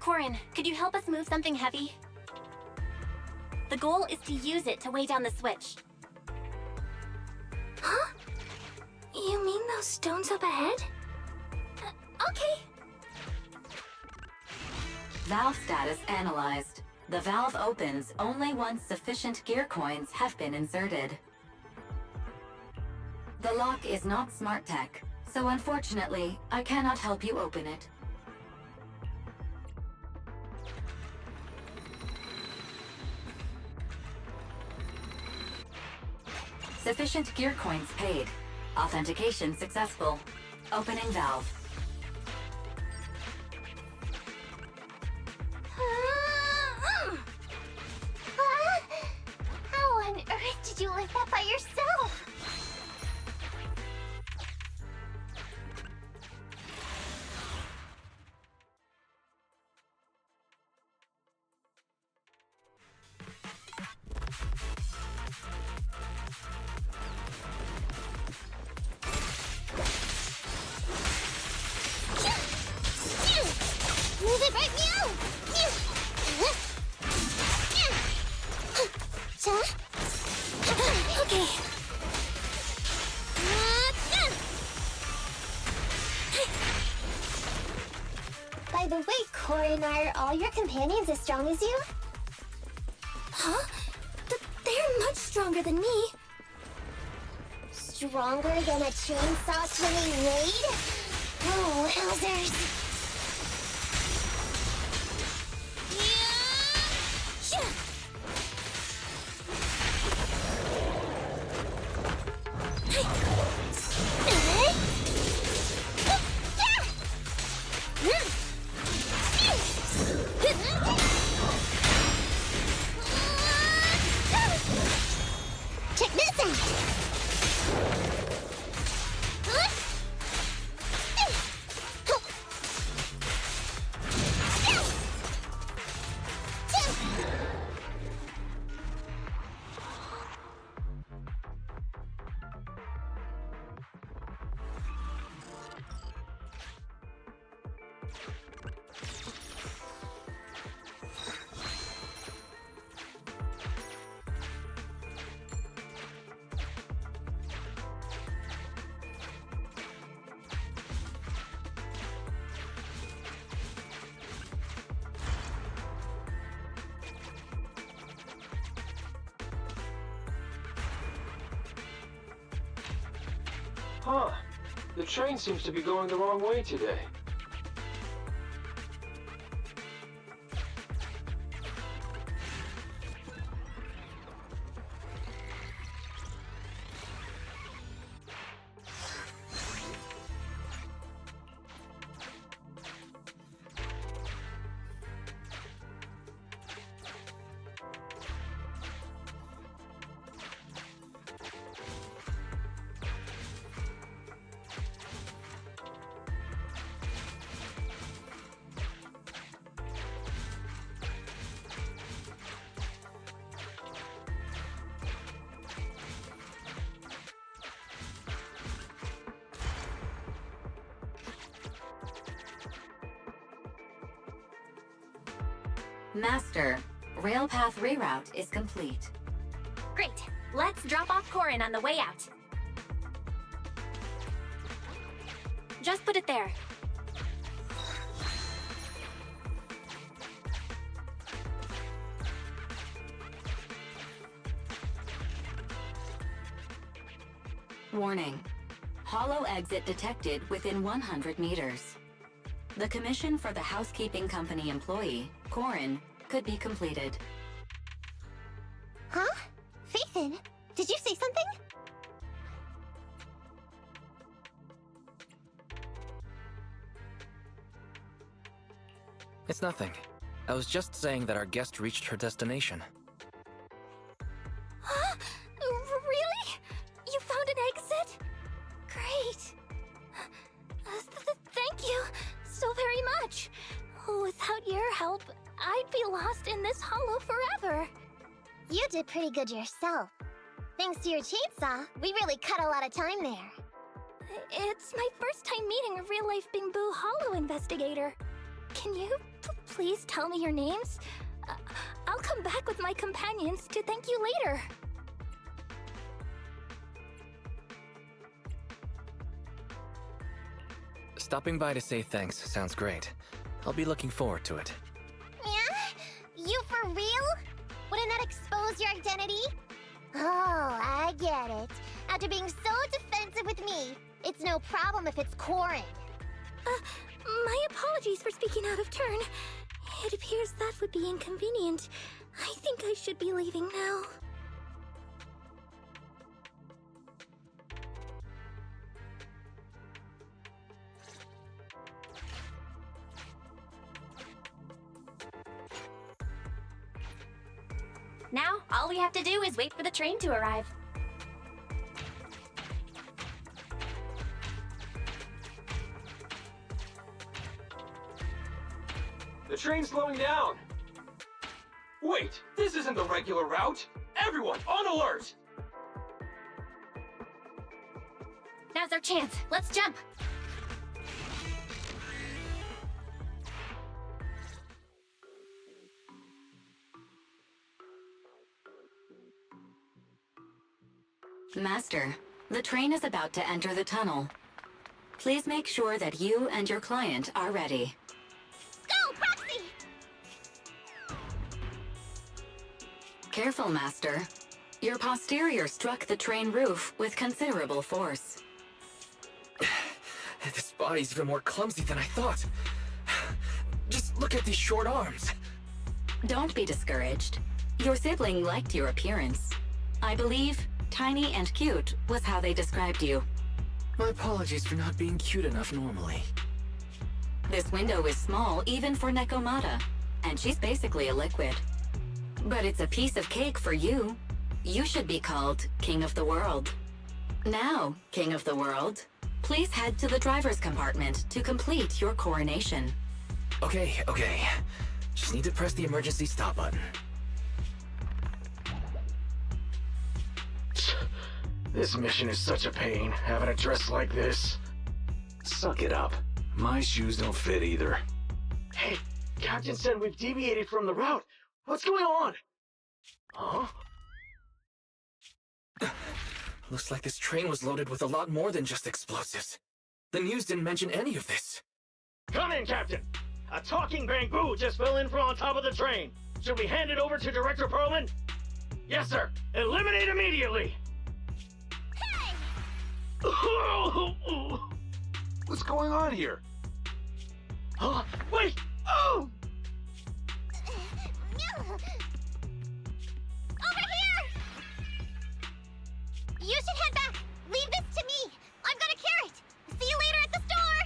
Corrin, could you help us move something heavy? The goal is to use it to weigh down the switch. Huh? You mean those stones up ahead? Okay. Valve status analyzed. The valve opens only once sufficient gear coins have been inserted. The lock is not smart tech, so unfortunately, I cannot help you open it. Sufficient gear coins paid. Authentication successful. Opening valve. How on earth did you lift that by yourself? Move it right now! Okay. By the way, Corrin, are all your companions as strong as you? Huh? They're much stronger than me. Stronger than a chainsaw swinging raid? Oh, wowzers. Check this out! Huh. The train seems to be going the wrong way today. Master, railpath reroute is complete. Great. Let's drop off Corin on the way out. Just put it there. Warning. Hollow exit detected within 100 meters. The commission for the housekeeping company employee, Corin, could be completed. Huh? Phaethon, did you say something? It's nothing. I was just saying that our guest reached her destination. Huh? Really? You found an exit? Great. Thank you so very much. Without your help, I'd be lost in this hollow forever. You did pretty good yourself. Thanks to your chainsaw, we really cut a lot of time there. It's my first time meeting a real-life Bingbu Hollow investigator. Can you please tell me your names? I'll come back with my companions to thank you later. Stopping by to say thanks sounds great. I'll be looking forward to it. Yeah? You for real? Wouldn't that expose your identity? Oh, I get it. After being so defensive with me, it's no problem if it's Corin. My apologies for speaking out of turn. It appears that would be inconvenient. I think I should be leaving now. Now, all we have to do is wait for the train to arrive. The train's slowing down! Wait, this isn't the regular route! Everyone, on alert! Now's our chance. Let's jump! Master, the train is about to enter the tunnel. Please make sure that you and your client are ready. Go, Proxy! Careful, Master. Your posterior struck the train roof with considerable force. This body's even more clumsy than I thought. Just look at these short arms. Don't be discouraged. Your sibling liked your appearance. I believe tiny and cute was how they described you. My apologies for not being cute enough normally. This window is small even for Nekomata, and she's basically a liquid. But it's a piece of cake for you. You should be called King of the World. Now, King of the World, please head to the driver's compartment to complete your coronation. Okay. Just need to press the emergency stop button. This mission is such a pain, having a dress like this. Suck it up. My shoes don't fit either. Hey, Captain said we've deviated from the route. What's going on? Huh? Looks like this train was loaded with a lot more than just explosives. The news didn't mention any of this. Come in, Captain! A talking bamboo just fell in from on top of the train. Should we hand it over to Director Perlman? Yes, sir. Eliminate immediately! Hey! Oh, What's going on here? Huh? Wait! Oh! Over here! You should head back. Leave this to me. I've got a carrot. See you later at the store.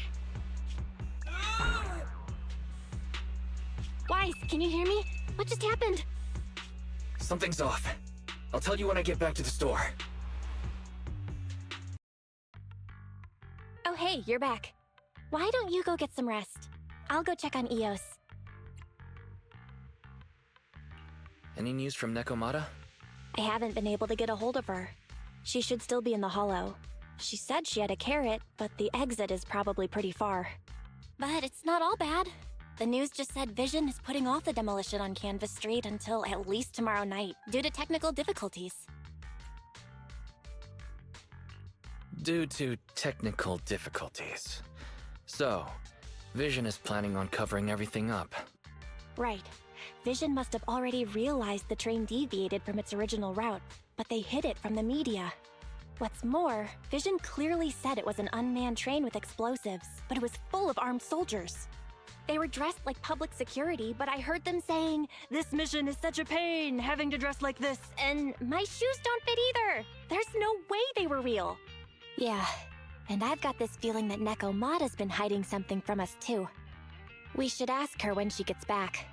Wise, can you hear me? What just happened? Something's off. I'll tell you when I get back to the store. Oh, hey, you're back. Why don't you go get some rest? I'll go check on Eos. Any news from Nekomata? I haven't been able to get a hold of her. She should still be in the hollow. She said she had a carrot, but the exit is probably pretty far. But it's not all bad. The news just said Vision is putting off the demolition on Canvas Street until at least tomorrow night, due to technical difficulties. Due to technical difficulties. So, Vision is planning on covering everything up. Right. Vision must have already realized the train deviated from its original route, but they hid it from the media. What's more, Vision clearly said it was an unmanned train with explosives, but it was full of armed soldiers. They were dressed like public security, but I heard them saying, "This mission is such a pain, having to dress like this," and my shoes don't fit either. There's no way they were real. Yeah, and I've got this feeling that Nekomata's been hiding something from us too. We should ask her when she gets back.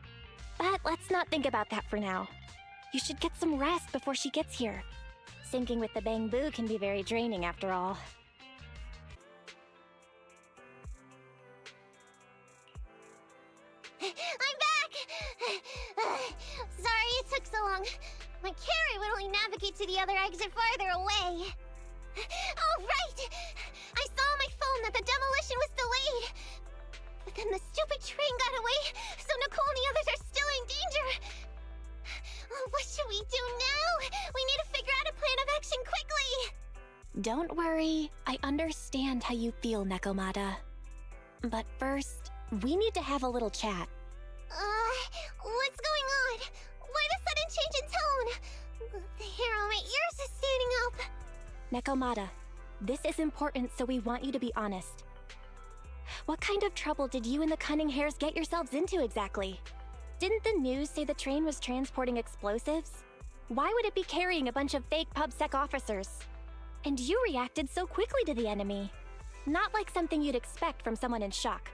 But let's not think about that for now. You should get some rest before she gets here. Syncing with the Bangbu can be very draining after all. I'm back! Sorry it took so long. My carrot would only navigate to the other exit farther away. Oh, right! I saw on my phone that the demolition was delayed. But then the stupid train got away, so Nicole and the others are still in danger. Oh, what should we do now? We need to figure out a plan of action quickly! Don't worry, I understand how you feel, Nekomata. But first, we need to have a little chat. What's going on? Why the sudden change in tone? The hair on my ears is standing up. Nekomata, this is important, so we want you to be honest. What kind of trouble did you and the Cunning Hares get yourselves into exactly? Didn't the news say the train was transporting explosives? Why would it be carrying a bunch of fake PubSec officers? And you reacted so quickly to the enemy. Not like something you'd expect from someone in shock.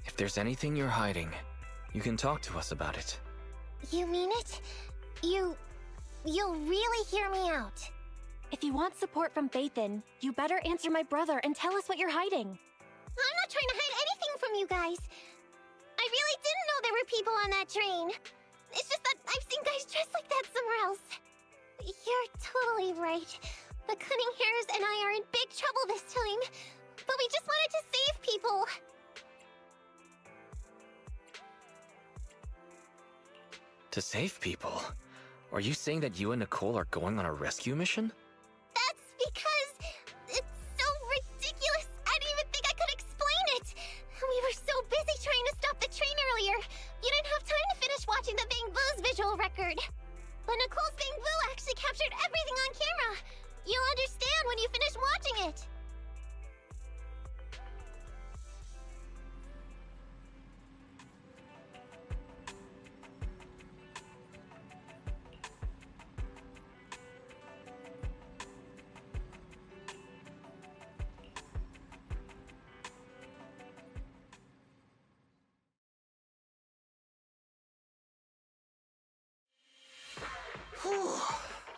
If there's anything you're hiding, you can talk to us about it. You mean it? You'll really hear me out. If you want support from Phaethon, you better answer my brother and tell us what you're hiding. I'm not trying to hide anything from you guys. I really didn't know there were people on that train. It's just that I've seen guys dressed like that somewhere else. You're totally right. The Cunning Hares and I are in big trouble this time. But we just wanted to save people. To save people? Are you saying that you and Nicole are going on a rescue mission? That's because it's so ridiculous. I didn't even think I could explain it. We were so busy trying to stop the train earlier. You didn't have time to finish watching the Bangbu's visual record. But Nicole's Bangbu actually captured everything on camera. You'll understand when you finish watching it.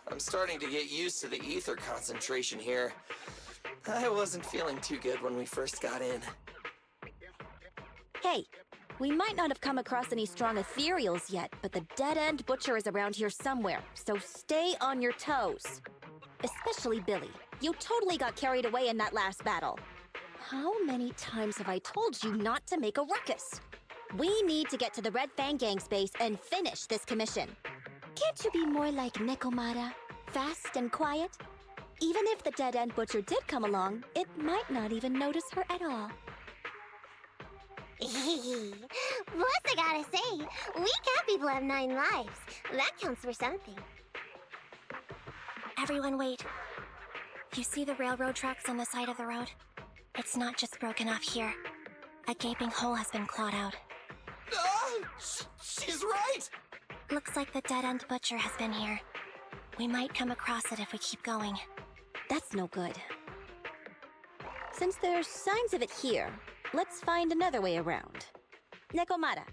I'm starting to get used to the ether concentration here. I wasn't feeling too good when we first got in. Hey, we might not have come across any strong ethereals yet, but the dead-end butcher is around here somewhere, so stay on your toes. Especially Billy. You totally got carried away in that last battle. How many times have I told you not to make a ruckus? We need to get to the Red Fang Gang's base and finish this commission. Can't you be more like Nekomata? Fast and quiet? Even if the dead-end butcher did come along, it might not even notice her at all. Plus, I gotta say, we cat people have 9 lives. That counts for something. Everyone wait. You see the railroad tracks on the side of the road? It's not just broken off here. A gaping hole has been clawed out. She's right! Looks like the dead-end butcher has been here. We might come across it if we keep going. That's no good. Since there's signs of it here, let's find another way around. Nekomata,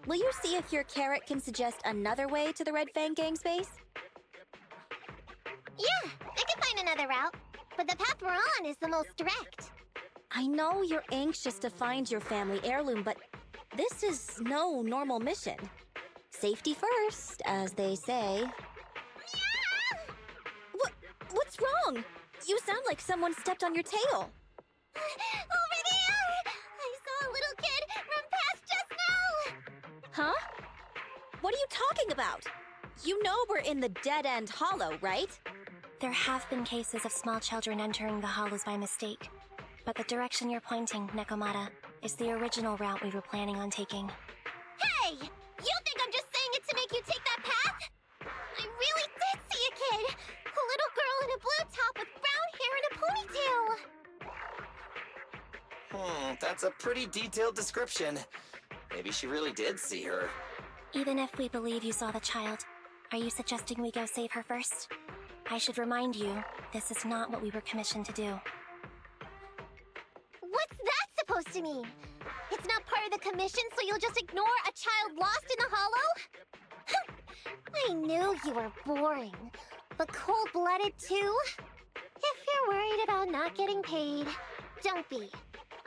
will you see if your carrot can suggest another way to the Red Fang Gang's base? Yeah, I can find another route, but the path we're on is the most direct. I know you're anxious to find your family heirloom, but this is no normal mission. Safety first, as they say. What's wrong? You sound like someone stepped on your tail. Over there! I saw a little kid run past just now! Huh? What are you talking about? You know we're in the dead-end hollow, right? There have been cases of small children entering the hollows by mistake. But the direction you're pointing, Nekomata, is the original route we were planning on taking. Hey! You think I'm just saying it to make you take that path? I really did see a kid! A little girl in a blue top with brown hair and a ponytail! That's a pretty detailed description. Maybe she really did see her. Even if we believe you saw the child, are you suggesting we go save her first? I should remind you, this is not what we were commissioned to do. What's that supposed to mean? It's not part of the commission, so you'll just ignore a child lost in the hollow? I knew you were boring, but cold-blooded too? If you're worried about not getting paid, don't be.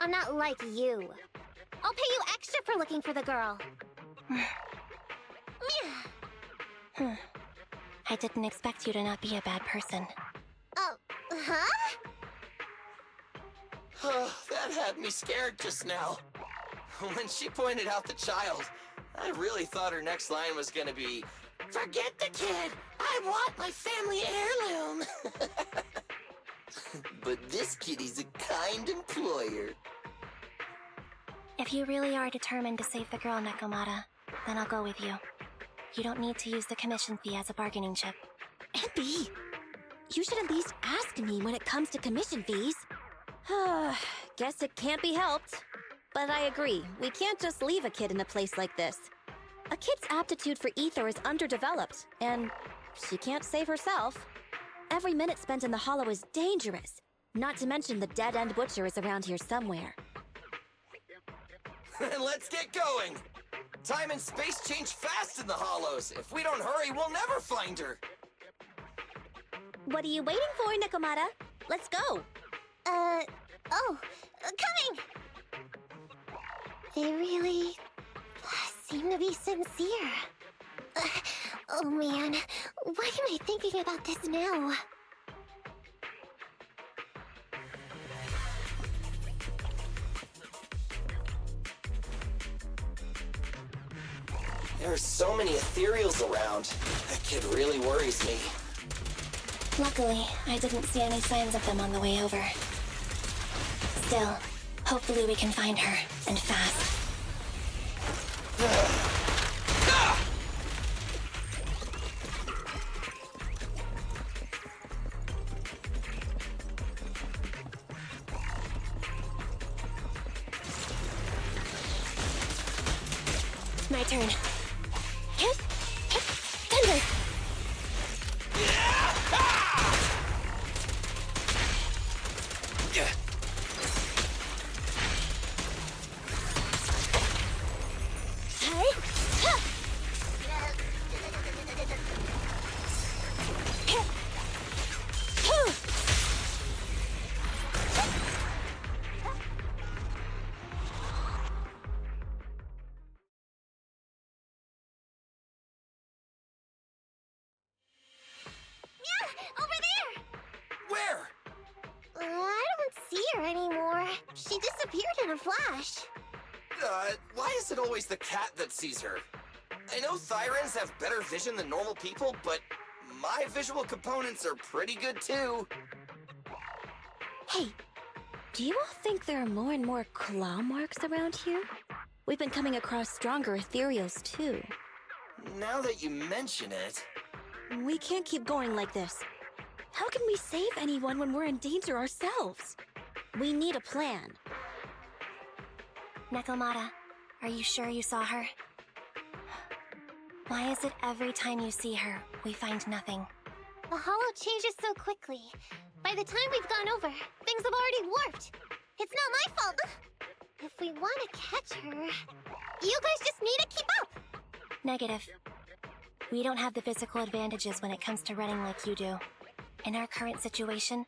I'm not like you. I'll pay you extra for looking for the girl. I didn't expect you to not be a bad person. Oh, huh? That had me scared just now. When she pointed out the child, I really thought her next line was gonna be, "Forget the kid! I want my family heirloom!" But this kitty's a kind employer. If you really are determined to save the girl, Nekomata, then I'll go with you. You don't need to use the commission fee as a bargaining chip. Abby, you should at least ask me when it comes to commission fees. Guess it can't be helped. But I agree, we can't just leave a kid in a place like this. A kid's aptitude for ether is underdeveloped, and she can't save herself. Every minute spent in the hollow is dangerous, not to mention the dead-end butcher is around here somewhere. Let's get going! Time and space change fast in the hollows. If we don't hurry, we'll never find her. What are you waiting for, Nekomata? Let's go! Coming! They really seem to be sincere. Oh man, why am I thinking about this now? There are so many ethereals around. That kid really worries me. Luckily, I didn't see any signs of them on the way over. Still, hopefully we can find her, and fast. My turn. Thunder! She disappeared in a flash. Why is it always the cat that sees her? I know Thyrans have better vision than normal people, but my visual components are pretty good too. Hey, do you all think there are more and more claw marks around here? We've been coming across stronger ethereals, too. Now that you mention it... We can't keep going like this. How can we save anyone when we're in danger ourselves? We need a plan. Nekomata, are you sure you saw her? Why is it every time you see her, we find nothing? The hollow changes so quickly. By the time we've gone over, things have already warped. It's not my fault. If we want to catch her, you guys just need to keep up. Negative. We don't have the physical advantages when it comes to running like you do. In our current situation,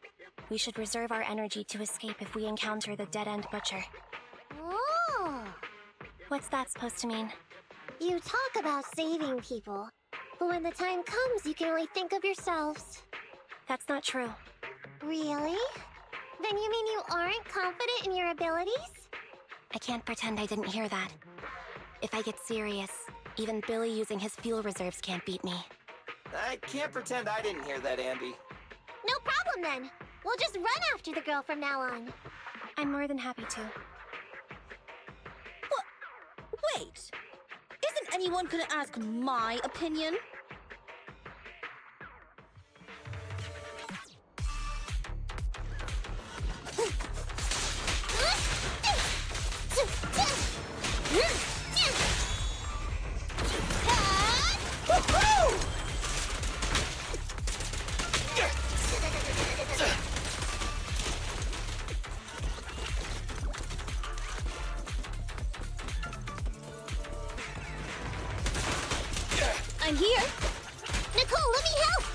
we should reserve our energy to escape if we encounter the dead-end butcher. Oh! What's that supposed to mean? You talk about saving people, but when the time comes, you can only think of yourselves. That's not true. Really? Then you mean you aren't confident in your abilities? I can't pretend I didn't hear that. If I get serious, even Billy using his fuel reserves can't beat me. I can't pretend I didn't hear that, Ambi. No problem then. We'll just run after the girl from now on. I'm more than happy to. Wait! Isn't anyone gonna ask my opinion? I'm here! Nicole, let me help!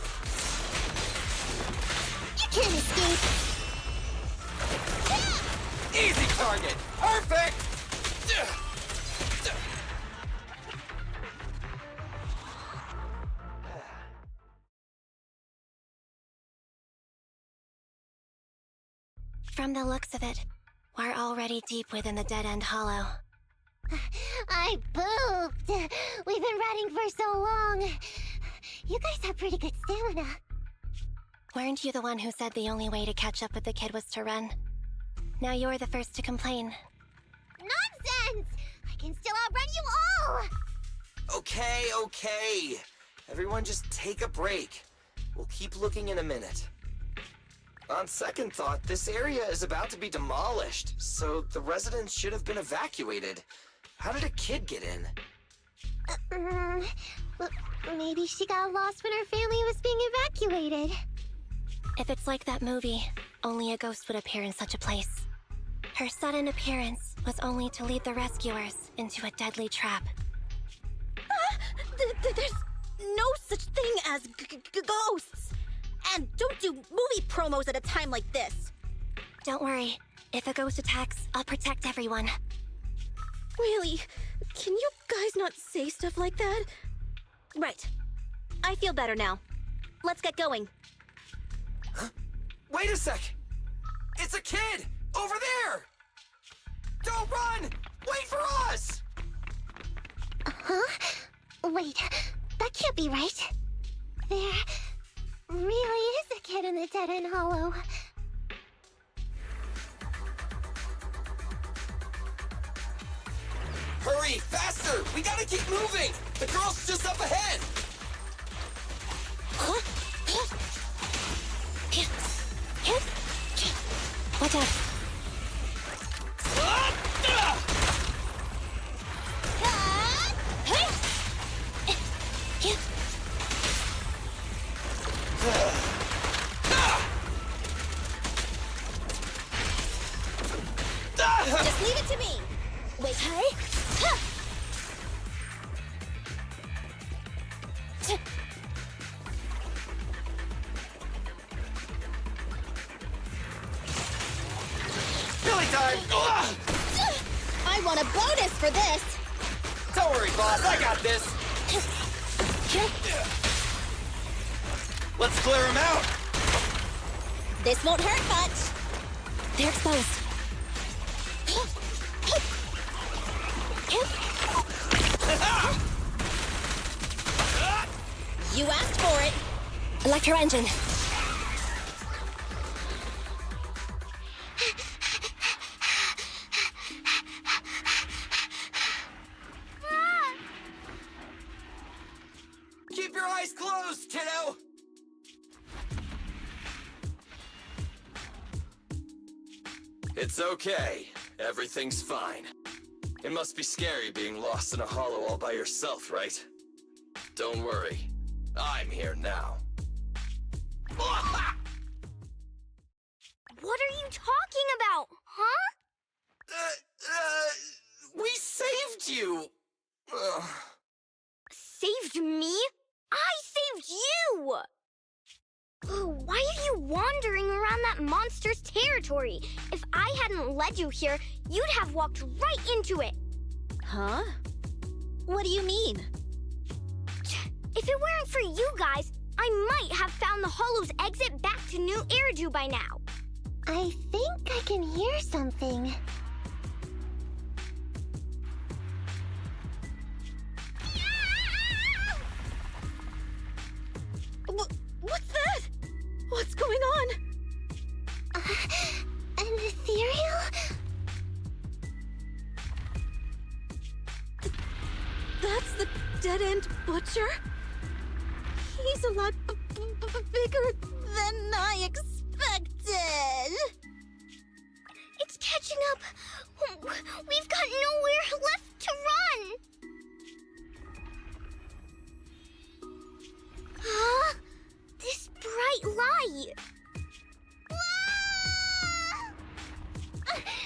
You can't escape! Easy target! Perfect! From the looks of it, we're already deep within the dead-end hollow. I pooped! We've been running for so long. You guys have pretty good stamina. Weren't you the one who said the only way to catch up with the kid was to run? Now you're the first to complain. Nonsense! I can still outrun you all! Okay. Everyone just take a break. We'll keep looking in a minute. On second thought, this area is about to be demolished, so the residents should have been evacuated. How did a kid get in? Maybe she got lost when her family was being evacuated. If it's like that movie, only a ghost would appear in such a place. Her sudden appearance was only to lead the rescuers into a deadly trap. There's no such thing as ghosts! And don't do movie promos at a time like this! Don't worry. If a ghost attacks, I'll protect everyone. Really? Can you guys not say stuff like that? Right. I feel better now. Let's get going. Huh? Wait a sec! It's a kid! Over there! Don't run! Wait for us! Huh? Wait, that can't be right. There really is a kid in the dead-end hollow. Hurry, faster! We gotta keep moving! The girl's just up ahead! Watch out! Just leave it to me! Wait, hey? Billy time! I want a bonus for this! Don't worry, boss, I got this! Let's clear him out! This won't hurt much! They're exposed. You asked for it! Electro engine. Eyes closed, kiddo! It's okay. Everything's fine. It must be scary being lost in a hollow all by yourself, right? Don't worry. I'm here now. What are you talking about, huh? We saved you! Saved me? I saved you! Why are you wandering around that monster's territory? If I hadn't led you here, you'd have walked right into it. Huh? What do you mean? If it weren't for you guys, I might have found the Hollow's exit back to New Eridu by now. I think I can hear something. What's that? What's going on? An ethereal? That's the dead-end butcher? He's a lot bigger than I expected. It's catching up. We've got nowhere left to run. Huh? This bright light. Ah!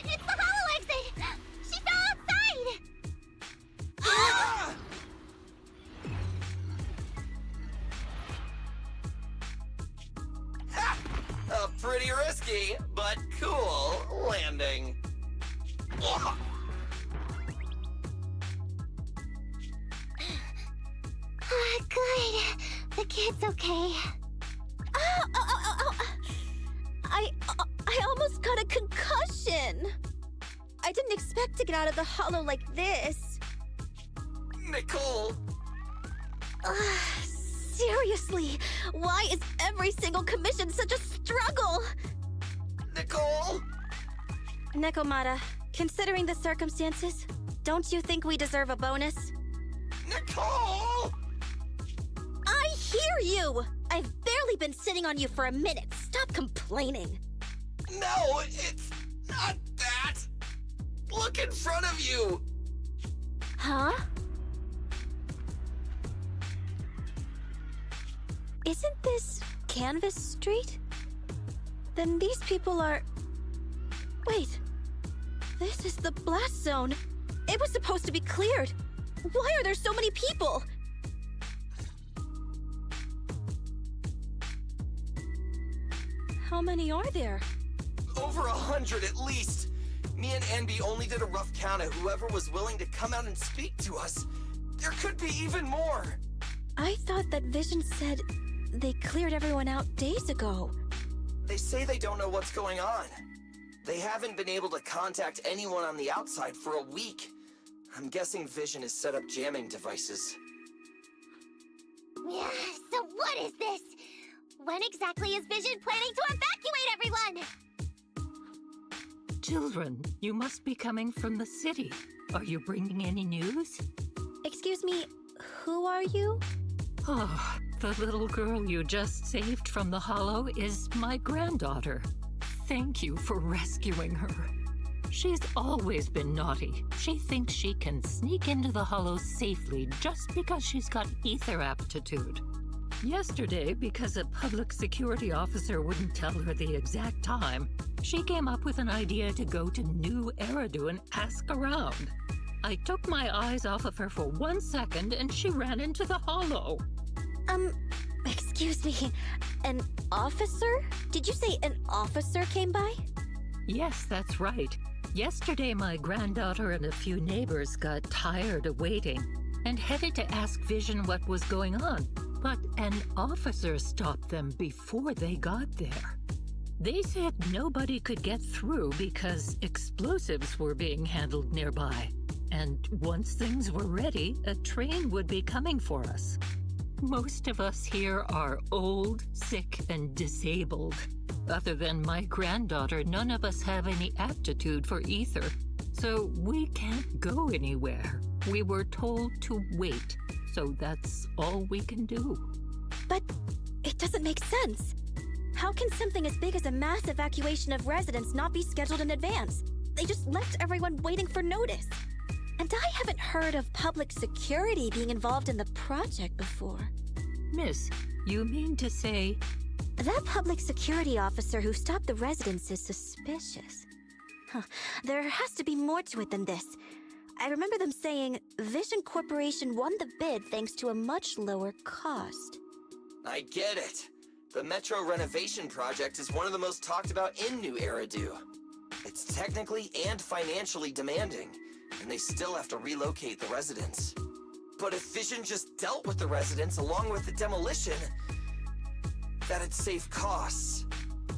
It's the hollow exit. She fell outside. Ah! Ha! A pretty risky, but cool landing. Good. The kid's okay. I almost got a concussion. I didn't expect to get out of the hollow like this. Nicole! Seriously, why is every single commission such a struggle? Nicole! Nekomata, considering the circumstances, don't you think we deserve a bonus? Nicole! I hear you! I've barely been sitting on you for a minute. Stop complaining. No, it's not that! Look in front of you! Huh? Isn't this Canvas Street? Then these people are... Wait. This is the blast zone. It was supposed to be cleared. Why are there so many people? How many are there? Over 100 at least. Me and Enby only did a rough count of whoever was willing to come out and speak to us. There could be even more. I thought that Vision said they cleared everyone out days ago. They say they don't know what's going on. They haven't been able to contact anyone on the outside for a week. I'm guessing Vision has set up jamming devices. Yeah, so what is this? When exactly is Vision planning to evacuate everyone? Children, you must be coming from the city. Are you bringing any news? Excuse me, who are you? Oh, the little girl you just saved from the hollow is my granddaughter. Thank you for rescuing her. She's always been naughty. She thinks she can sneak into the hollow safely just because she's got ether aptitude. Yesterday, because a public security officer wouldn't tell her the exact time, she came up with an idea to go to New Eridu and ask around. I took my eyes off of her for 1 second and she ran into the hollow. Excuse me, an officer? Did you say an officer came by? Yes, that's right. Yesterday, my granddaughter and a few neighbors got tired of waiting and headed to ask Vision what was going on. But an officer stopped them before they got there. They said nobody could get through because explosives were being handled nearby. And once things were ready, a train would be coming for us. Most of us here are old, sick, and disabled. Other than my granddaughter, none of us have any aptitude for ether. So we can't go anywhere. We were told to wait. So that's all we can do. But it doesn't make sense. How can something as big as a mass evacuation of residents not be scheduled in advance? They just left everyone waiting for notice. And I haven't heard of public security being involved in the project before. Miss, you mean to say... That public security officer who stopped the residents is suspicious. Huh. There has to be more to it than this. I remember them saying Vision Corporation won the bid thanks to a much lower cost. I get it. The Metro renovation project is one of the most talked about in New Eridu. It's technically and financially demanding, and they still have to relocate the residents. But if Vision just dealt with the residents along with the demolition, that'd save costs.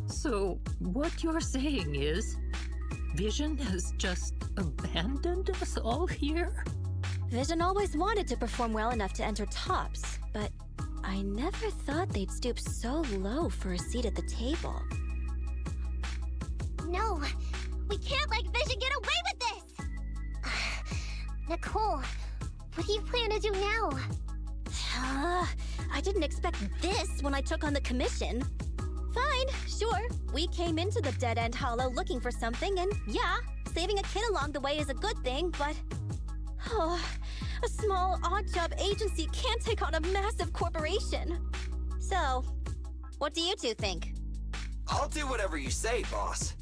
So, what you're saying is, Vision has just abandoned us all here? Vision always wanted to perform well enough to enter tops, but I never thought they'd stoop so low for a seat at the table. No, we can't let Vision get away with this! Nicole, what do you plan to do now? I didn't expect this when I took on the commission. Fine, sure. We came into the dead-end hollow looking for something, and yeah, saving a kid along the way is a good thing, but... a small, odd-job agency can't take on a massive corporation. So, what do you two think? I'll do whatever you say, boss.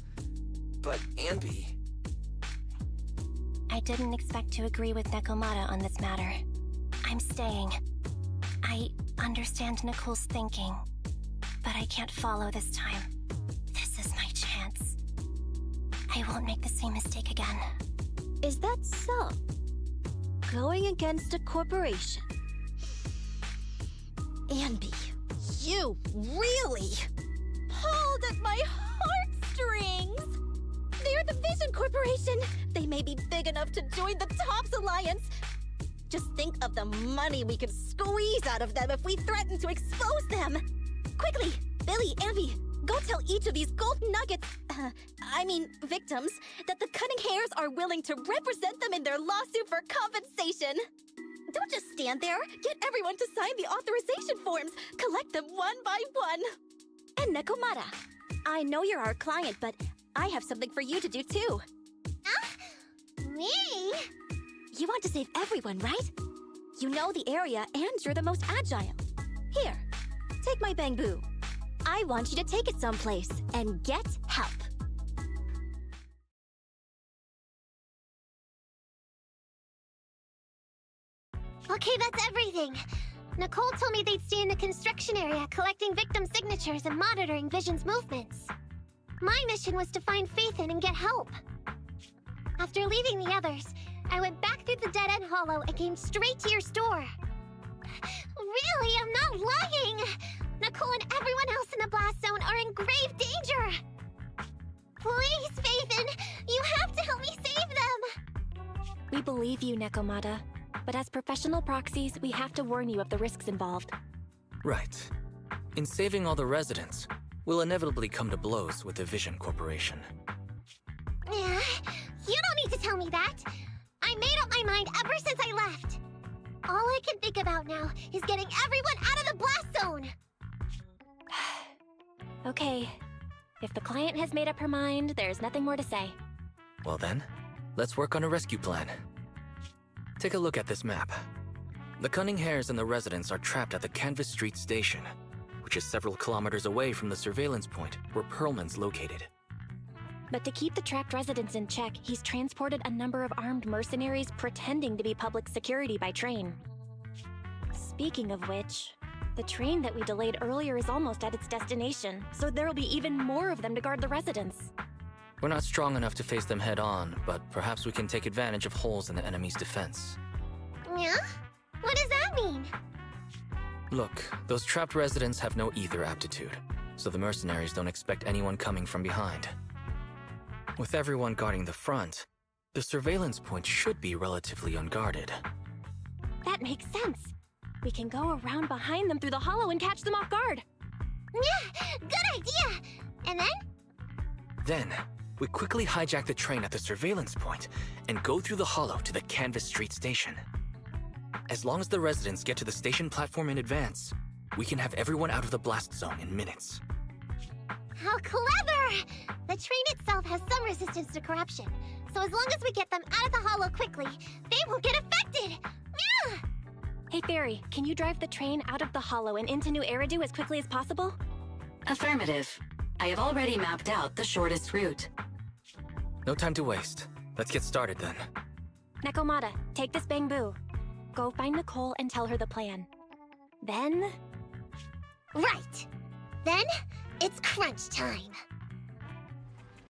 But, Anby... I didn't expect to agree with Nekomata on this matter. I'm staying. I understand Nicole's thinking, but I can't follow this time. This is my chance. I won't make the same mistake again. Is that so? Going against a corporation. Anby, you really pulled at my heartstrings! They're the Vision Corporation! They may be big enough to join the TOPS Alliance! Just think of the money we could squeeze out of them if we threaten to expose them! Quickly, Billy, Anby, go tell each of these gold nuggets, victims, that the Cunning Hairs are willing to represent them in their lawsuit for compensation! Don't just stand there! Get everyone to sign the authorization forms! Collect them one by one! And Nekomata, I know you're our client, but I have something for you to do too. Me? You want to save everyone, right? You know the area and you're the most agile. Here, take my bamboo. I want you to take it someplace and get help. Okay, that's everything. Nicole told me they'd stay in the construction area collecting victim signatures and monitoring Vision's movements. My mission was to find Phaethon and get help. After leaving the others, I went back through the dead-end hollow and came straight to your store. Really, I'm not lying! Nicole and everyone else in the blast zone are in grave danger! Please, Phaethon, you have to help me save them! We believe you, Nekomata. But as professional proxies, we have to warn you of the risks involved. Right. In saving all the residents, we'll inevitably come to blows with the Vision Corporation. Yeah, you don't need to tell me that. I made up my mind ever since I left. All I can think about now is getting everyone out of the blast zone! Okay. If the client has made up her mind, there's nothing more to say. Well then, let's work on a rescue plan. Take a look at this map. The Cunning Hairs and the residents are trapped at the Canvas Street station, which is several kilometers away from the surveillance point where Perlman's located. But to keep the trapped residents in check, he's transported a number of armed mercenaries pretending to be public security by train. Speaking of which, the train that we delayed earlier is almost at its destination, so there'll be even more of them to guard the residents. We're not strong enough to face them head-on, but perhaps we can take advantage of holes in the enemy's defense. Yeah? What does that mean? Look, those trapped residents have no ether aptitude, so the mercenaries don't expect anyone coming from behind. With everyone guarding the front, the surveillance point should be relatively unguarded. That makes sense. We can go around behind them through the hollow and catch them off guard. Yeah, good idea! And then? Then, we quickly hijack the train at the surveillance point and go through the hollow to the Canvas Street station. As long as the residents get to the station platform in advance, we can have everyone out of the blast zone in minutes. How clever! The train itself has some resistance to corruption, so as long as we get them out of the hollow quickly, they won't get affected! Yeah! Hey, Fairy, can you drive the train out of the hollow and into New Eridu as quickly as possible? Affirmative. I have already mapped out the shortest route. No time to waste. Let's get started then. Nekomata, take this bamboo. Go find Nicole and tell her the plan. Then... Right! Then, it's crunch time.